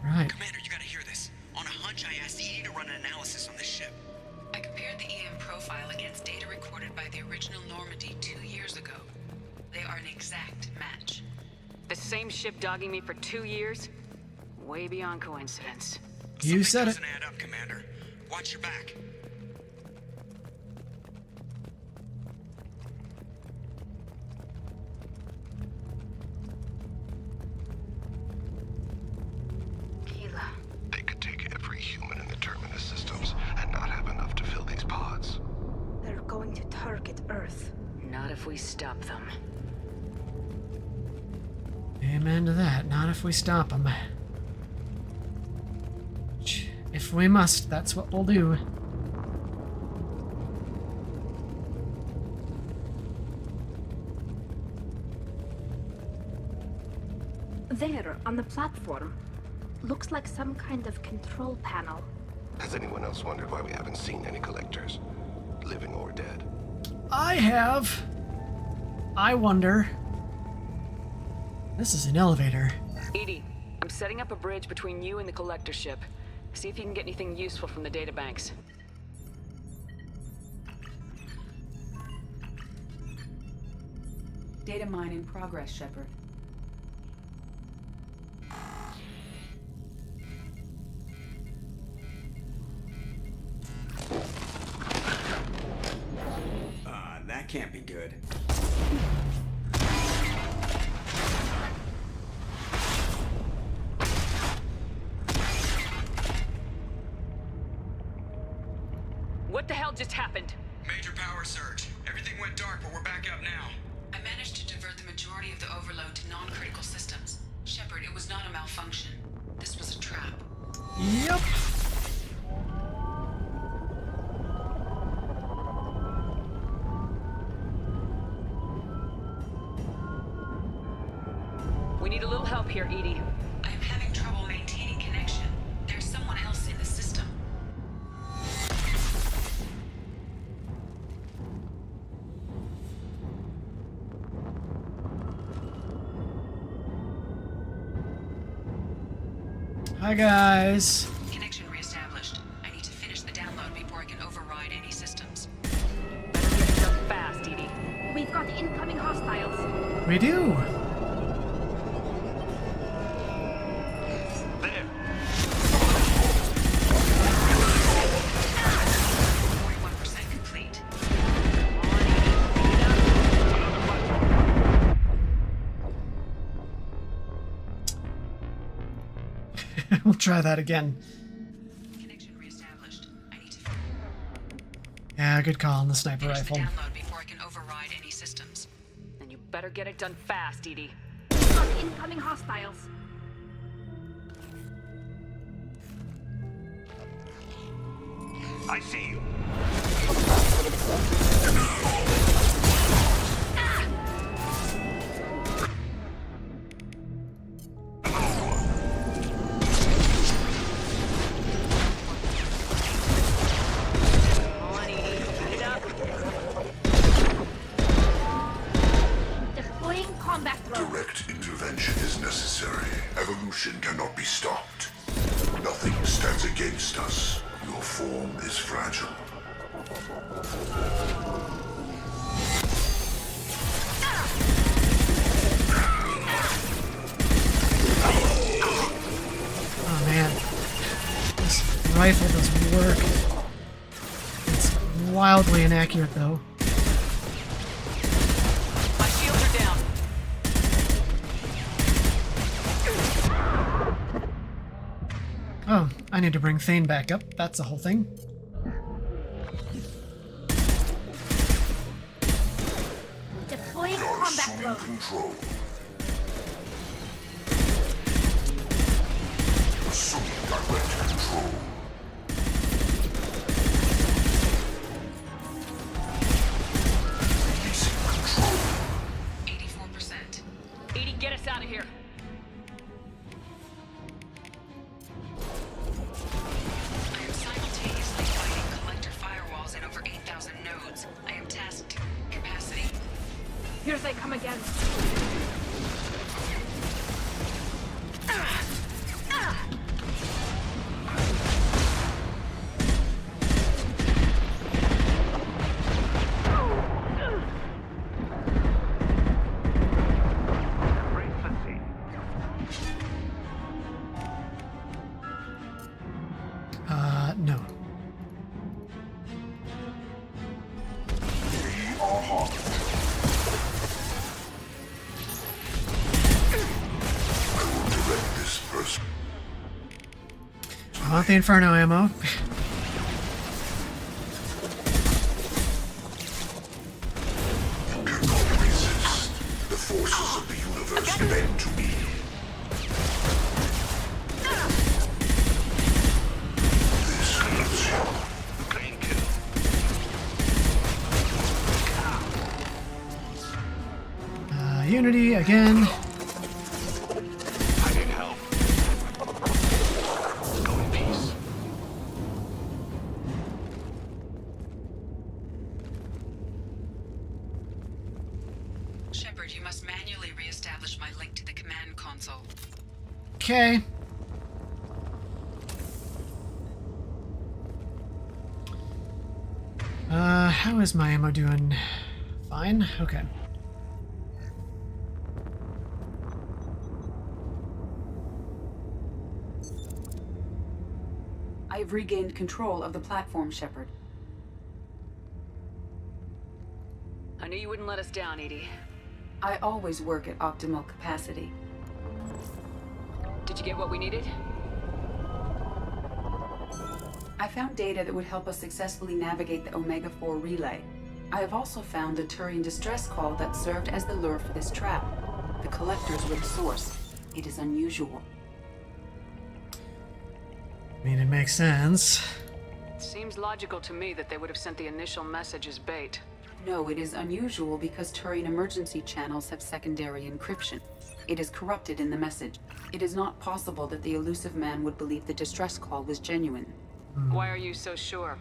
Right. Commander, you gotta hear this. On a hunch, I asked Edie to run an analysis on this ship. I compared the EM profile against data recorded by the original Normandy 2 years ago. They are an exact match. The same ship dogging me for 2 years? Way beyond coincidence. You said it. Doesn't add up, Commander. Watch your back. They could take every human in the Terminus systems and not have enough to fill these pods. They're going to target Earth. Not if we stop them. Amen to that. Not if we stop them. If we must, that's what we'll do. There, on the platform. Looks like some kind of control panel. Has anyone else wondered why we haven't seen any collectors? Living or dead? I have. I wonder. This is an elevator. Edie, I'm setting up a bridge between you and the collector ship. See if you can get anything useful from the databanks. Data mine in progress, Shepard. That can't be good. What the hell just happened? Major power surge. Everything went dark, but we're back up now. I managed to divert the majority of the overload to non-critical systems. Shepard, it was not a malfunction. This was a trap. Yep. We need a little help here, Edie. I am having trouble maintaining connection. There's someone else in the system. Hi, guys. Connection reestablished. I need to finish the download before I can override any systems. Better get it done fast, Edie. We've got incoming hostiles. We do. There. 41% complete. We'll try that again. Connection reestablished. I need to Yeah, good call on the sniper finish rifle. the download before I can override any systems. And you better get it done fast, Edie. We've got incoming hostiles. I see you. Deploying combat drone. Direct intervention is necessary. Evolution cannot be stopped. Nothing stands against us. Your form is fragile. Oh man, this rifle doesn't work. It's wildly inaccurate though. My shields are down. Oh, I need to bring Thane back up. That's the whole thing. Deploying combat drone. Control. Assuming direct control. Releasing control. 84%. 80, get us out of here. I am simultaneously fighting collector firewalls in over 8,000 nodes. I am tasked. Capacity. Here they come again. No. We are hot. I will direct this person. I want the Inferno ammo. You cannot resist. The forces of the universe bend to me. This hurts you. Clean kill. Unity again. I need help. Go in peace. Shepard, you must manually re-establish my link to the command console. Okay. How is my ammo doing? Fine? Okay. I've regained control of the platform, Shepard. I knew you wouldn't let us down, Edie. I always work at optimal capacity. Did you get what we needed? I found data that would help us successfully navigate the Omega-4 relay. I have also found a Turian distress call that served as the lure for this trap. The collectors were the source. It is unusual. I mean, it makes sense. Seems logical to me that they would have sent the initial message as bait. No, it is unusual because Turian emergency channels have secondary encryption. It is corrupted in the message. It is not possible that the elusive man would believe the distress call was genuine. Why are you so sure?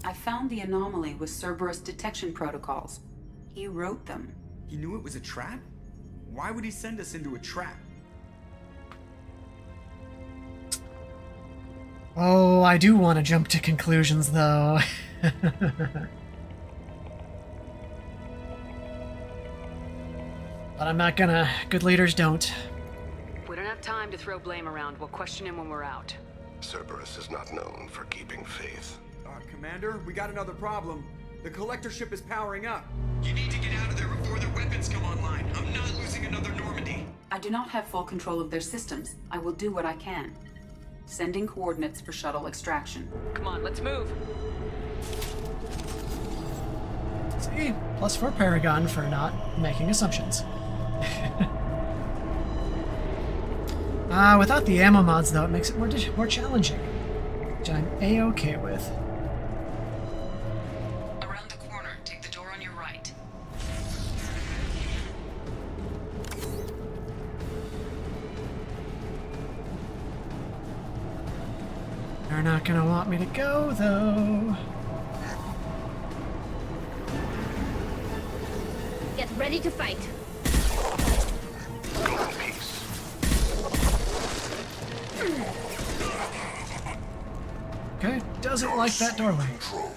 I found the anomaly with Cerberus detection protocols. He wrote them. He knew it was a trap? Why would he send us into a trap? Oh, I do want to jump to conclusions, though. But I'm not gonna. Good leaders don't. We don't have time to throw blame around. We'll question him when we're out. Cerberus is not known for keeping faith. Commander, we got another problem. The collector ship is powering up. You need to get out of there before their weapons come online. I'm not losing another Normandy. I do not have full control of their systems. I will do what I can. Sending coordinates for shuttle extraction. Come on, let's move. See, +4 Paragon for not making assumptions. Without the ammo mods, though, it makes it more challenging, which I'm A-okay with. They're not gonna want me to go, though. Get ready to fight. Go in peace. Okay, doesn't like that doorway. Control.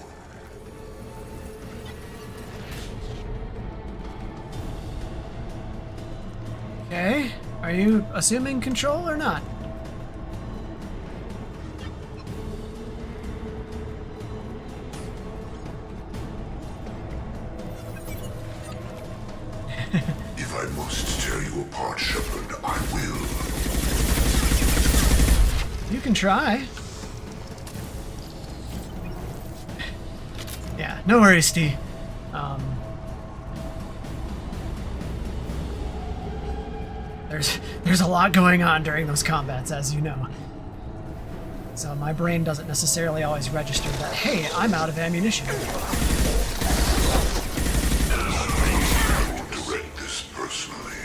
Okay, are you assuming control or not? If I must tear you apart, Shepard, I will. You can try. Yeah, no worries, Steve. There's a lot going on during those combats, as you know. So my brain doesn't necessarily always register that, hey, I'm out of ammunition. I will direct this personally.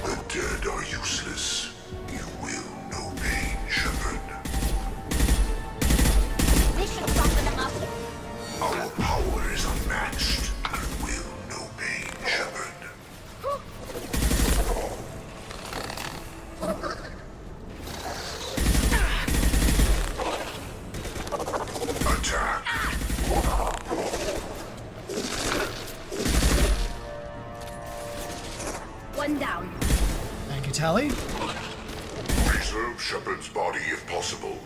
The dead are useless. You will know pain, Shepard. We should soften them up. Our power is unmatched. You will know pain, Shepard. Attack. One down. Thank you, Tally. Preserve Shepard's body if possible.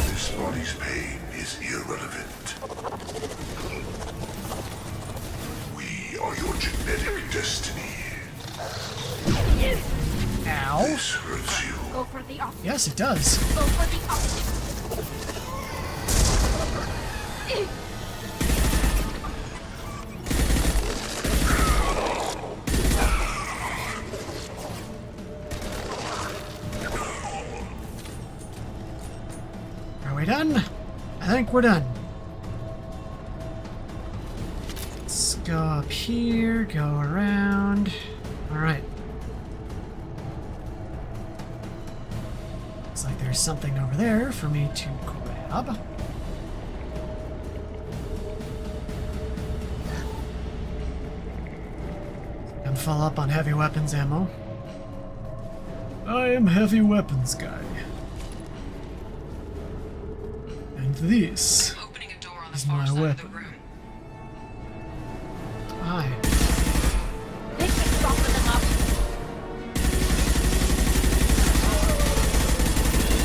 This body's pain is irrelevant. We are your genetic destiny. Ow. This hurts you. Go for the opposite. Yes, it does. Go for the opposite. Are we done? I think we're done. Let's go up here, go around. Alright. Looks like there's something over there for me to grab. I'm full up on heavy weapons ammo. I am heavy weapons guy. And this is my weapon. Hi. They should soften them up.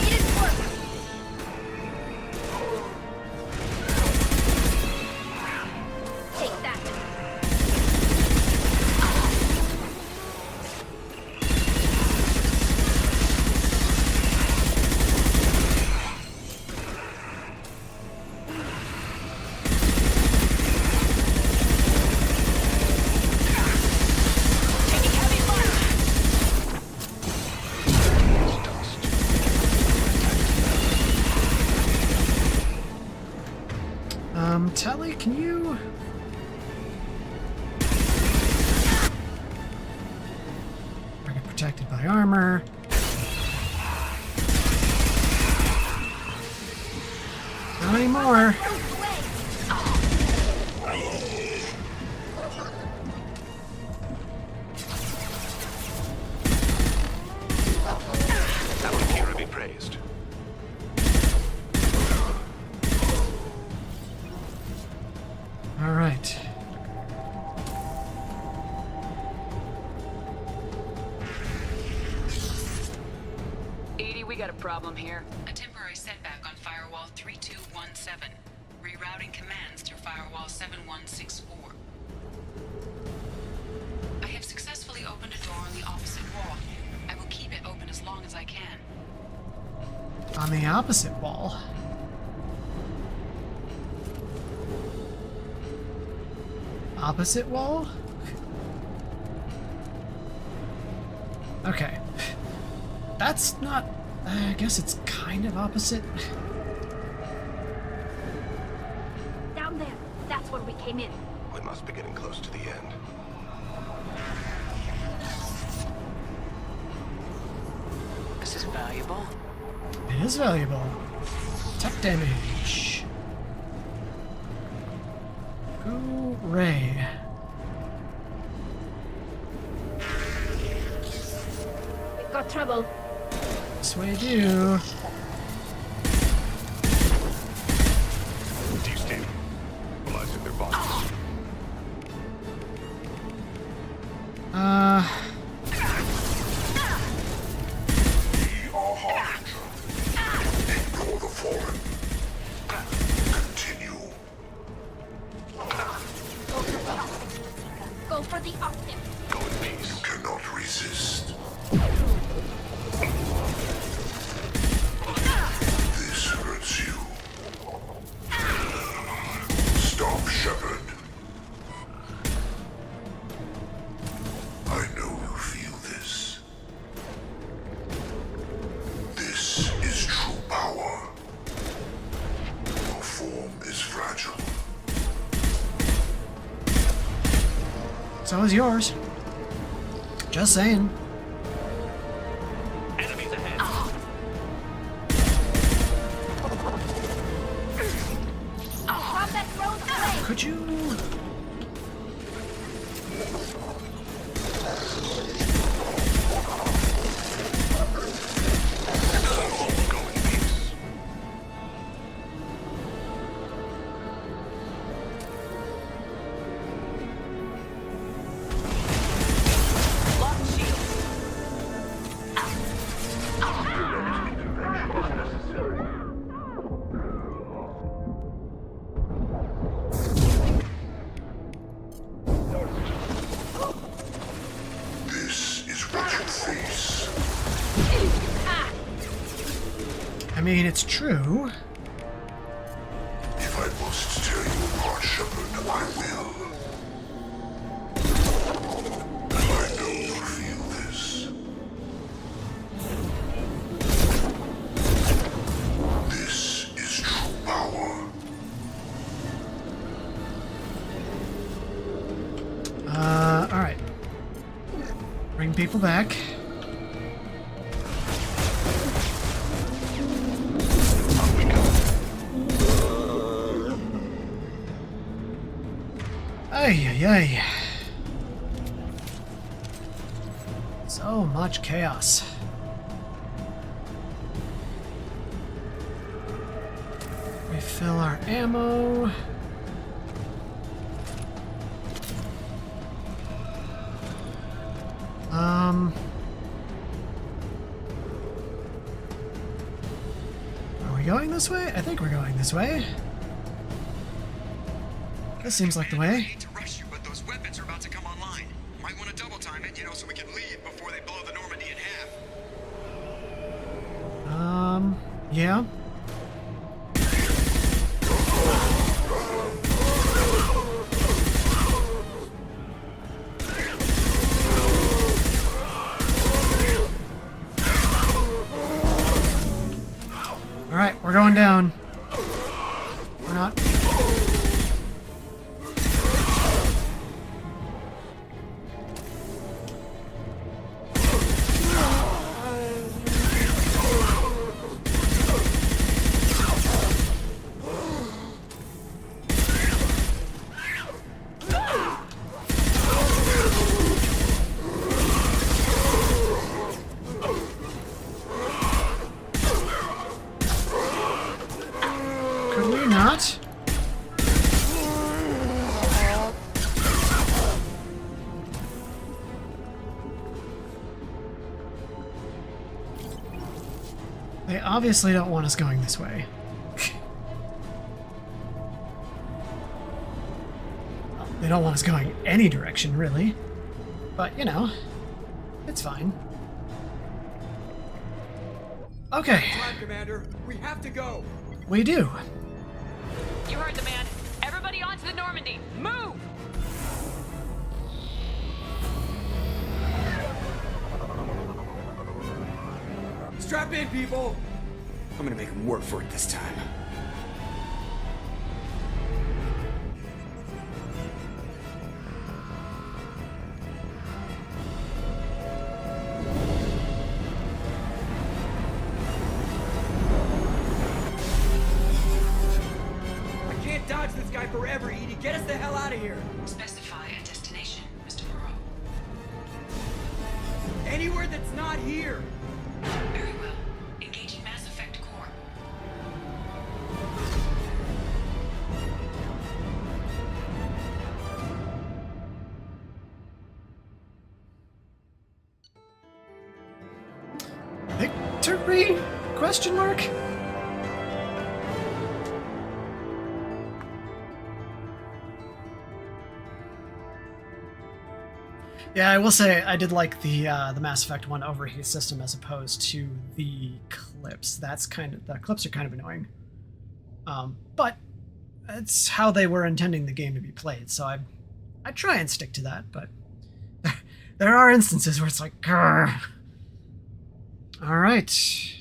It is work. Take that. Tally, can you... I get protected by armor. Not anymore. Our hero be praised. All right. Edie, we got a problem here. A temporary setback on Firewall 3217. Rerouting commands through Firewall 7164. I have successfully opened a door on the opposite wall. I will keep it open as long as I can. On the opposite wall. Opposite wall? Okay. That's not... I guess it's kind of opposite. Down there. That's where we came in. We must be getting close to the end. This is valuable. It is valuable. Tech damage. Hooray. We got trouble. This way do. Team, mobilizing their bodies. We are Harbinger. Ignore the fallen. Continue. Go for the optic. Go in peace. You cannot resist. This hurts you. Stop, Shepard. I know you feel this. This is true power. Your form is fragile. So is yours. Just saying. Enemies ahead. Drop that drone away. Could you? Lock shields. This is what you face. I mean, it's true. If I must tear you apart, Shepard, I will. I know you feel this. This is true power. Alright. Bring people back. Ay, ay, ay. So much chaos. Refill our ammo. Are we going this way? I think we're going this way. This seems like the way. To rush you, but those weapons are about to come online. Might want to double time it, so we can leave before they blow the Normandy in half. Yeah. Alright, we're going down. We're not. Could we not? They obviously don't want us going this way. Well, they don't want us going any direction, really. But, it's fine. Okay, Time, Commander. We have to go. we do. You heard the man. Everybody onto the Normandy. Move! Strap in, people. I'm gonna make them work for it this time. Whatever, Edie, get us the hell out of here. Specify a destination, Mr. Moreau. Anywhere that's not here. Very well. Engaging Mass Effect core. Victory? Question mark? Yeah, I will say I did like the Mass Effect 1 overheat system as opposed to the clips. The clips are kind of annoying. But it's how they were intending the game to be played, so I try and stick to that, but there are instances where it's like, grr. Alright.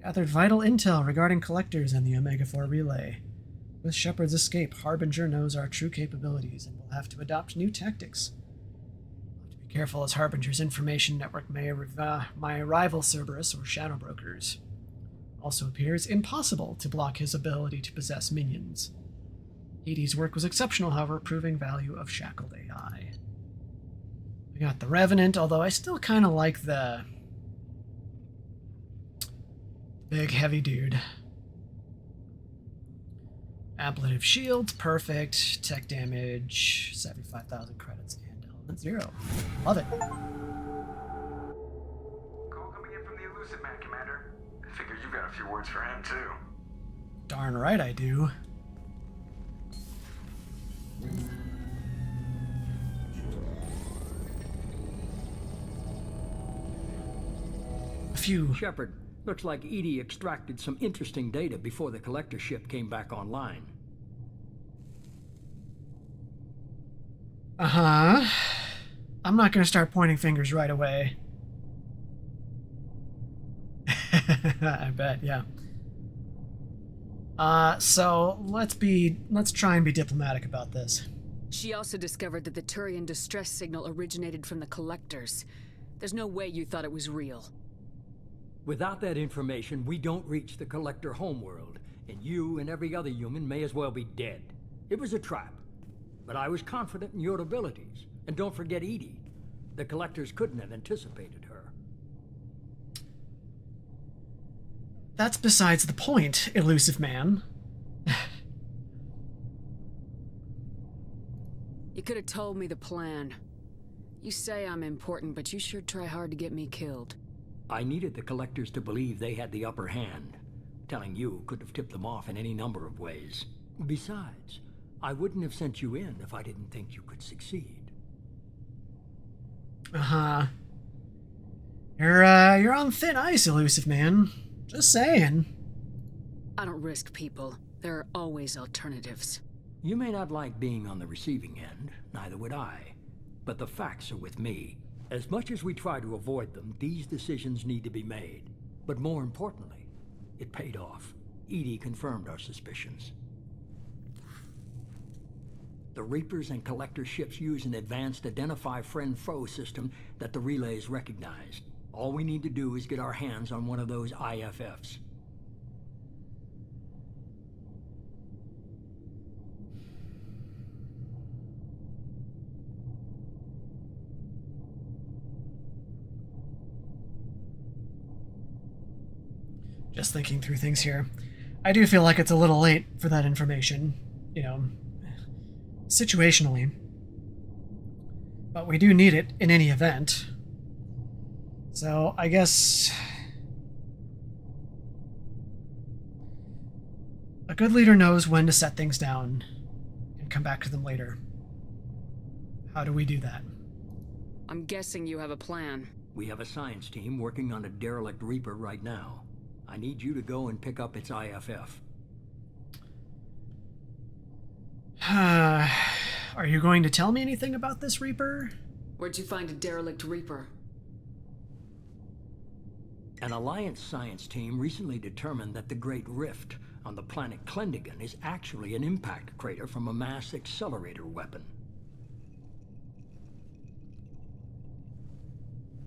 Gathered vital intel regarding collectors and the Omega-4 relay. With Shepard's escape, Harbinger knows our true capabilities and will have to adopt new tactics. Careful as Harbinger's information network may rival Cerberus or Shadow Brokers. Also appears impossible to block his ability to possess minions. Edie's work was exceptional, however, proving value of shackled AI. We got the Revenant, although I still kind of like the big heavy dude. Ablative shields, perfect. Tech damage, 75,000 credits. 0. Love it. Call coming in from the Elusive Man, Commander. I figure you got a few words for him, too. Darn right I do. A few. Shepard, looks like Edie extracted some interesting data before the collector ship came back online. Uh-huh. I'm not going to start pointing fingers right away. I bet, yeah. So let's try and be diplomatic about this. She also discovered that the Turian distress signal originated from the collectors. There's no way you thought it was real. Without that information, we don't reach the collector homeworld, and you and every other human may as well be dead. It was a trap. But I was confident in your abilities. And don't forget Edie. The collectors couldn't have anticipated her. That's besides the point, Elusive Man. You could have told me the plan. You say I'm important, but you sure try hard to get me killed. I needed the collectors to believe they had the upper hand. Telling you could have tipped them off in any number of ways. Besides, I wouldn't have sent you in if I didn't think you could succeed. Uh-huh. You're on thin ice, Elusive Man. Just saying. I don't risk people. There are always alternatives. You may not like being on the receiving end, neither would I. But the facts are with me. As much as we try to avoid them, these decisions need to be made. But more importantly, it paid off. Edie confirmed our suspicions. The Reapers and Collector ships use an advanced Identify Friend-Foe system that the relays recognize. All we need to do is get our hands on one of those IFFs. Just thinking through things here. I do feel like it's a little late for that information, you know, situationally. But we do need it in any event. So I guess a good leader knows when to set things down and come back to them later. How do we do that? I'm guessing you have a plan. We have a science team working on a derelict Reaper right now. I need you to go and pick up its IFF. Are you going to tell me anything about this Reaper? Where'd you find a derelict Reaper? An Alliance science team recently determined that the Great Rift on the planet Klendigan is actually an impact crater from a mass accelerator weapon.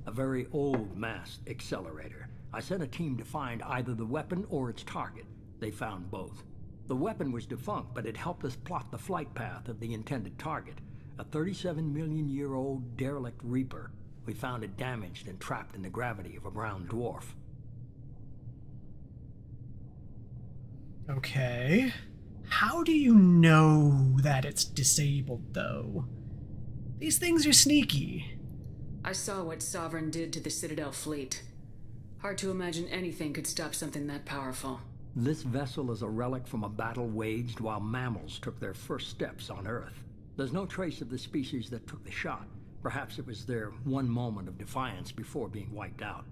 A very old mass accelerator. I sent a team to find either the weapon or its target. They found both. The weapon was defunct, but it helped us plot the flight path of the intended target, a 37-million-year-old derelict Reaper. We found it damaged and trapped in the gravity of a brown dwarf. Okay. How do you know that it's disabled, though? These things are sneaky. I saw what Sovereign did to the Citadel fleet. Hard to imagine anything could stop something that powerful. This vessel is a relic from a battle waged while mammals took their first steps on Earth. There's no trace of the species that took the shot. Perhaps it was their one moment of defiance before being wiped out.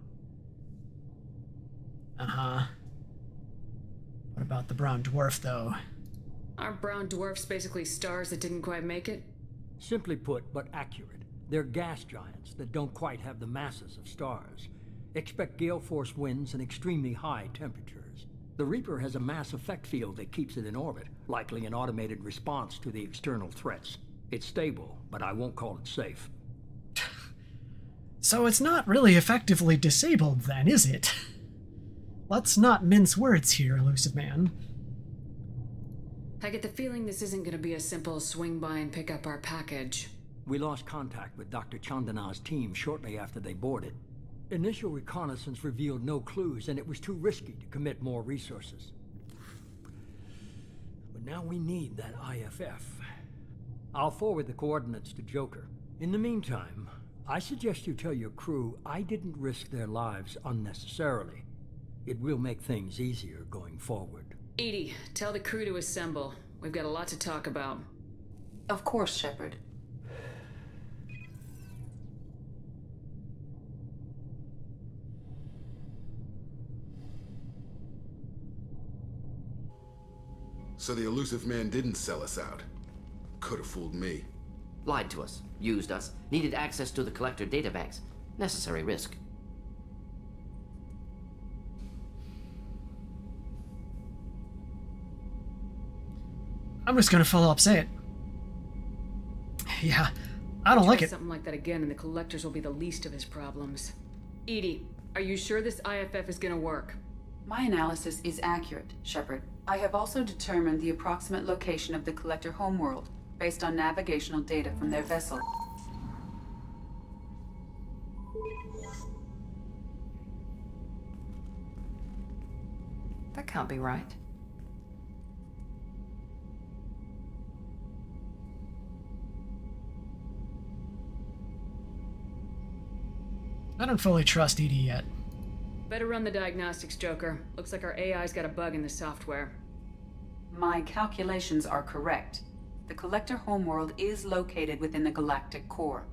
Uh-huh. What about the brown dwarf, though? Aren't brown dwarfs basically stars that didn't quite make it? Simply put, but accurate. They're gas giants that don't quite have the masses of stars. Expect gale force winds and extremely high temperatures. The Reaper has a mass effect field that keeps it in orbit, likely an automated response to the external threats. It's stable, but I won't call it safe. So it's not really effectively disabled then, is it? Let's not mince words here, Elusive Man. I get the feeling this isn't going to be a simple swing by and pick up our package. We lost contact with Dr. Chandana's team shortly after they boarded. Initial reconnaissance revealed no clues, and it was too risky to commit more resources. But now we need that IFF. I'll forward the coordinates to Joker. In the meantime, I suggest you tell your crew I didn't risk their lives unnecessarily. It will make things easier going forward. Edie, tell the crew to assemble. We've got a lot to talk about. Of course, Shepard. So the Elusive Man didn't sell us out. Could have fooled me. Lied to us, used us, needed access to the Collector databanks. Necessary risk. I'm just gonna follow up, say it. Yeah, I don't like it. Something like that again, and the Collectors will be the least of his problems. Edie, are you sure this IFF is gonna work? My analysis is accurate, Shepard. I have also determined the approximate location of the Collector homeworld, based on navigational data from their vessel. That can't be right. I don't fully trust Edie yet. Better run the diagnostics, Joker. Looks like our AI's got a bug in the software. My calculations are correct. The Collector homeworld is located within the galactic core.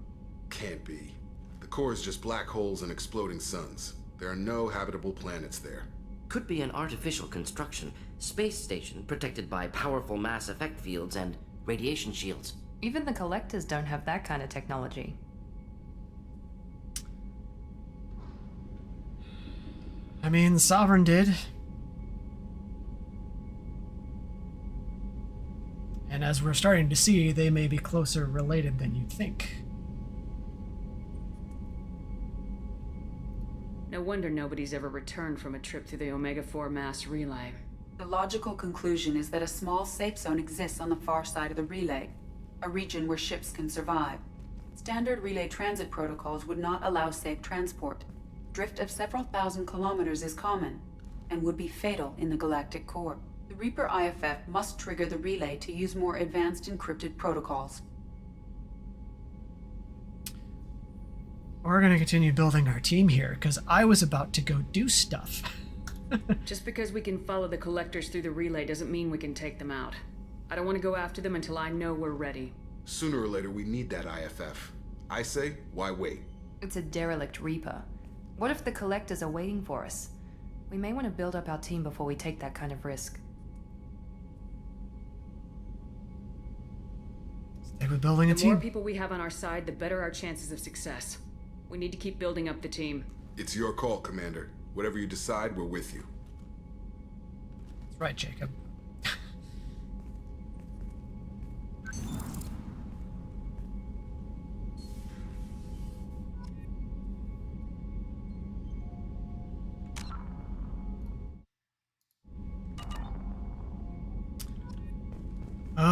Can't be. The core is just black holes and exploding suns. There are no habitable planets there. Could be an artificial construction, space station protected by powerful mass effect fields and radiation shields. Even the Collectors don't have that kind of technology. I mean, Sovereign did. And as we're starting to see, they may be closer related than you'd think. No wonder nobody's ever returned from a trip through the Omega-4 mass relay. The logical conclusion is that a small safe zone exists on the far side of the relay, a region where ships can survive. Standard relay transit protocols would not allow safe transport. Drift of several thousand kilometers is common, and would be fatal in the galactic core. The Reaper IFF must trigger the relay to use more advanced encrypted protocols. We're gonna continue building our team here, because I was about to go do stuff. Just because we can follow the Collectors through the relay doesn't mean we can take them out. I don't want to go after them until I know we're ready. Sooner or later, we need that IFF. I say, why wait? It's a derelict Reaper. What if the Collectors are waiting for us? We may want to build up our team before we take that kind of risk. Stay with building a The team. more people we have on our side, the better our chances of success. We need to keep building up the team. It's your call, Commander. Whatever you decide, we're with you. That's right, Jacob.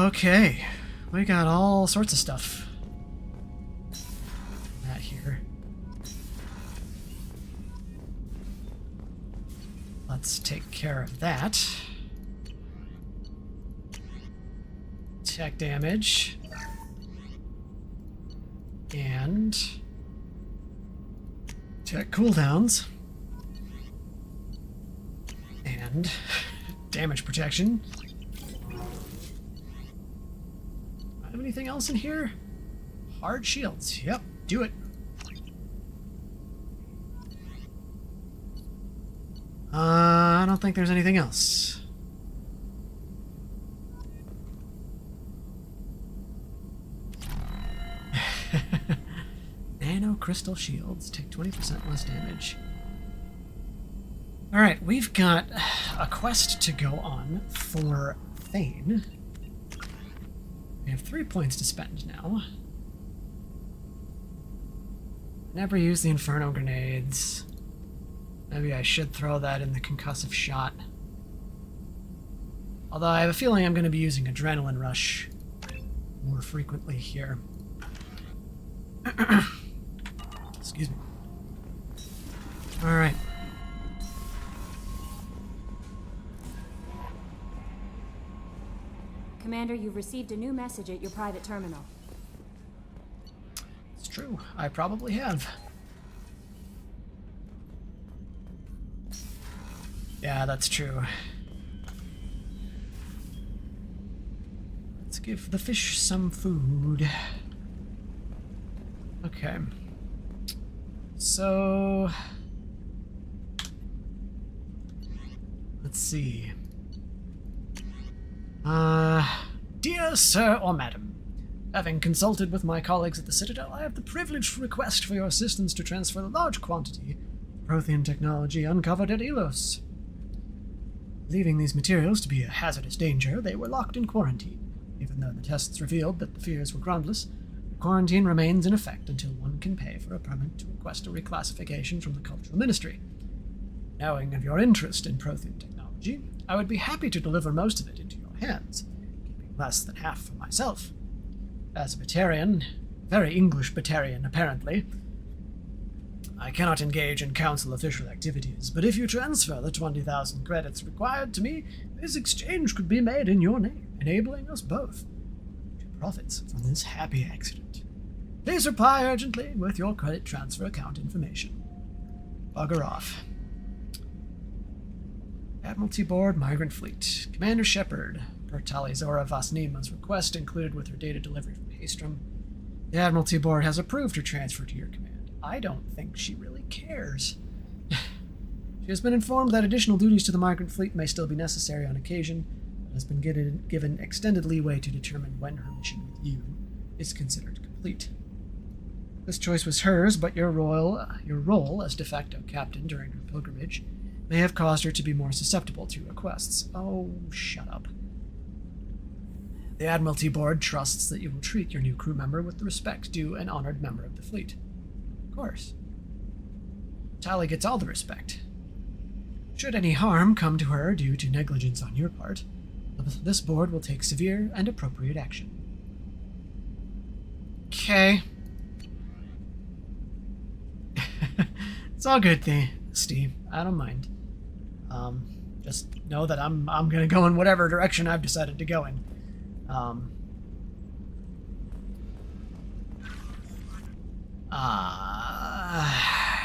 Okay, we got all sorts of stuff. That here. Let's take care of that. Tech damage. And tech cooldowns. And damage protection. Have anything else in here? Hard shields. Yep, do it. I don't think there's anything else. Nano crystal shields take 20% less damage. Alright, we've got a quest to go on for Thane. We have 3 points to spend now. Never use the Inferno grenades. Maybe I should throw that in the concussive shot. Although I have a feeling I'm going to be using Adrenaline Rush more frequently here. Excuse me. Alright. Commander, you've received a new message at your private terminal. It's true. I probably have. Yeah, that's true. Let's give the fish some food. Okay. So... let's see. Dear Sir or Madam, having consulted with my colleagues at the Citadel, I have the privileged request for your assistance to transfer a large quantity of Prothean technology uncovered at Elos. Believing these materials to be a hazardous danger, they were locked in quarantine. Even though the tests revealed that the fears were groundless, the quarantine remains in effect until one can pay for a permit to request a reclassification from the Cultural Ministry. Knowing of your interest in Prothean technology, I would be happy to deliver most of it into your hands, keeping less than half for myself. As a Batarian, very English Batarian apparently, I cannot engage in council official activities, but if you transfer the 20,000 credits required to me, this exchange could be made in your name, enabling us both to profits from this happy accident. Please reply urgently with your credit transfer account information. Bugger off. Admiralty Board, Migrant Fleet. Commander Shepard, per Talizora Vasnima's request included with her data delivery from Haystrom. The Admiralty Board has approved her transfer to your command. I don't think she really cares. She has been informed that additional duties to the Migrant Fleet may still be necessary on occasion, but has been given extended leeway to determine when her mission with you is considered complete. This choice was hers, but your role as de facto captain during her pilgrimage may have caused her to be more susceptible to requests. Oh, shut up. The Admiralty Board trusts that you will treat your new crew member with the respect due an honored member of the fleet. Of course. Tali gets all the respect. Should any harm come to her due to negligence on your part, this board will take severe and appropriate action. Okay. It's all good, Steve. I don't mind. Just know that I'm gonna go in whatever direction I've decided to go in.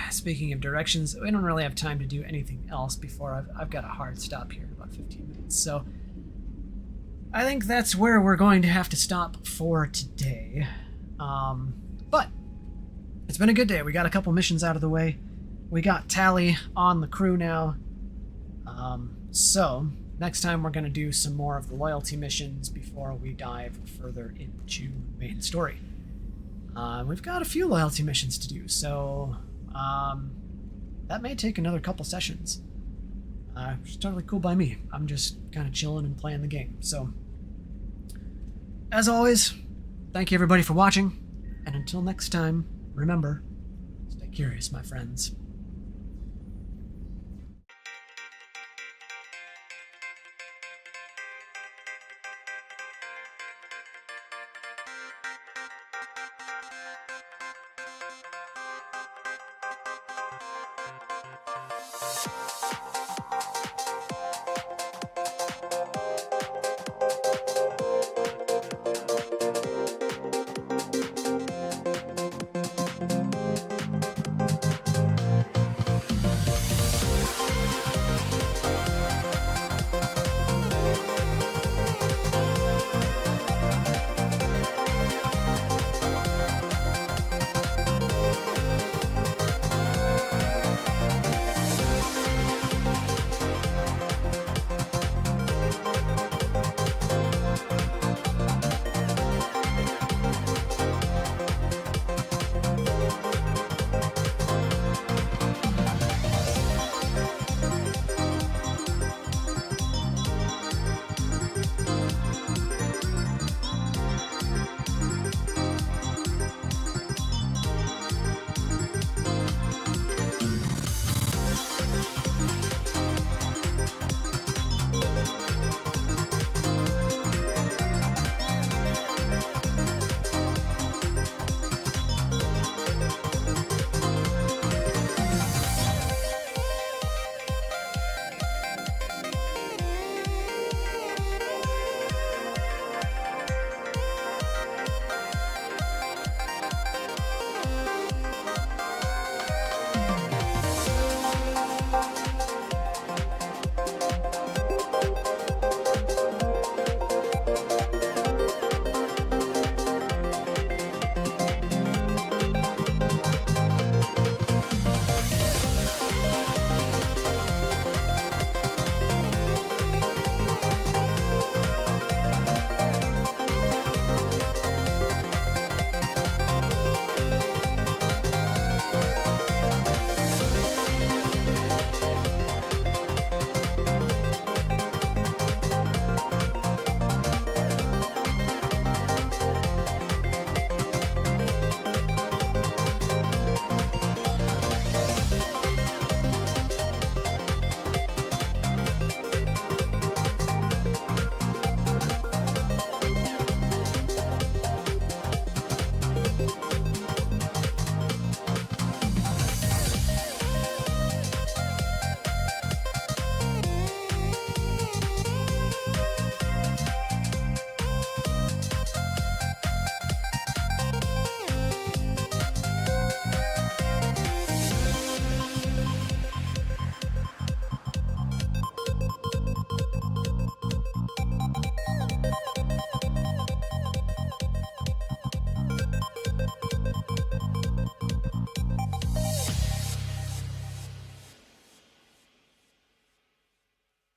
Speaking of directions, we don't really have time to do anything else before I've got a hard stop here in about 15 minutes. So I think that's where we're going to have to stop for today. But it's been a good day. We got a couple missions out of the way. We got Tali on the crew now. So next time we're going to do some more of the loyalty missions before we dive further into the main story. We've got a few loyalty missions to do, so that may take another couple sessions. It's totally cool by me. I'm just kind of chilling and playing the game. So, as always, thank you everybody for watching, and until next time, remember, stay curious, my friends.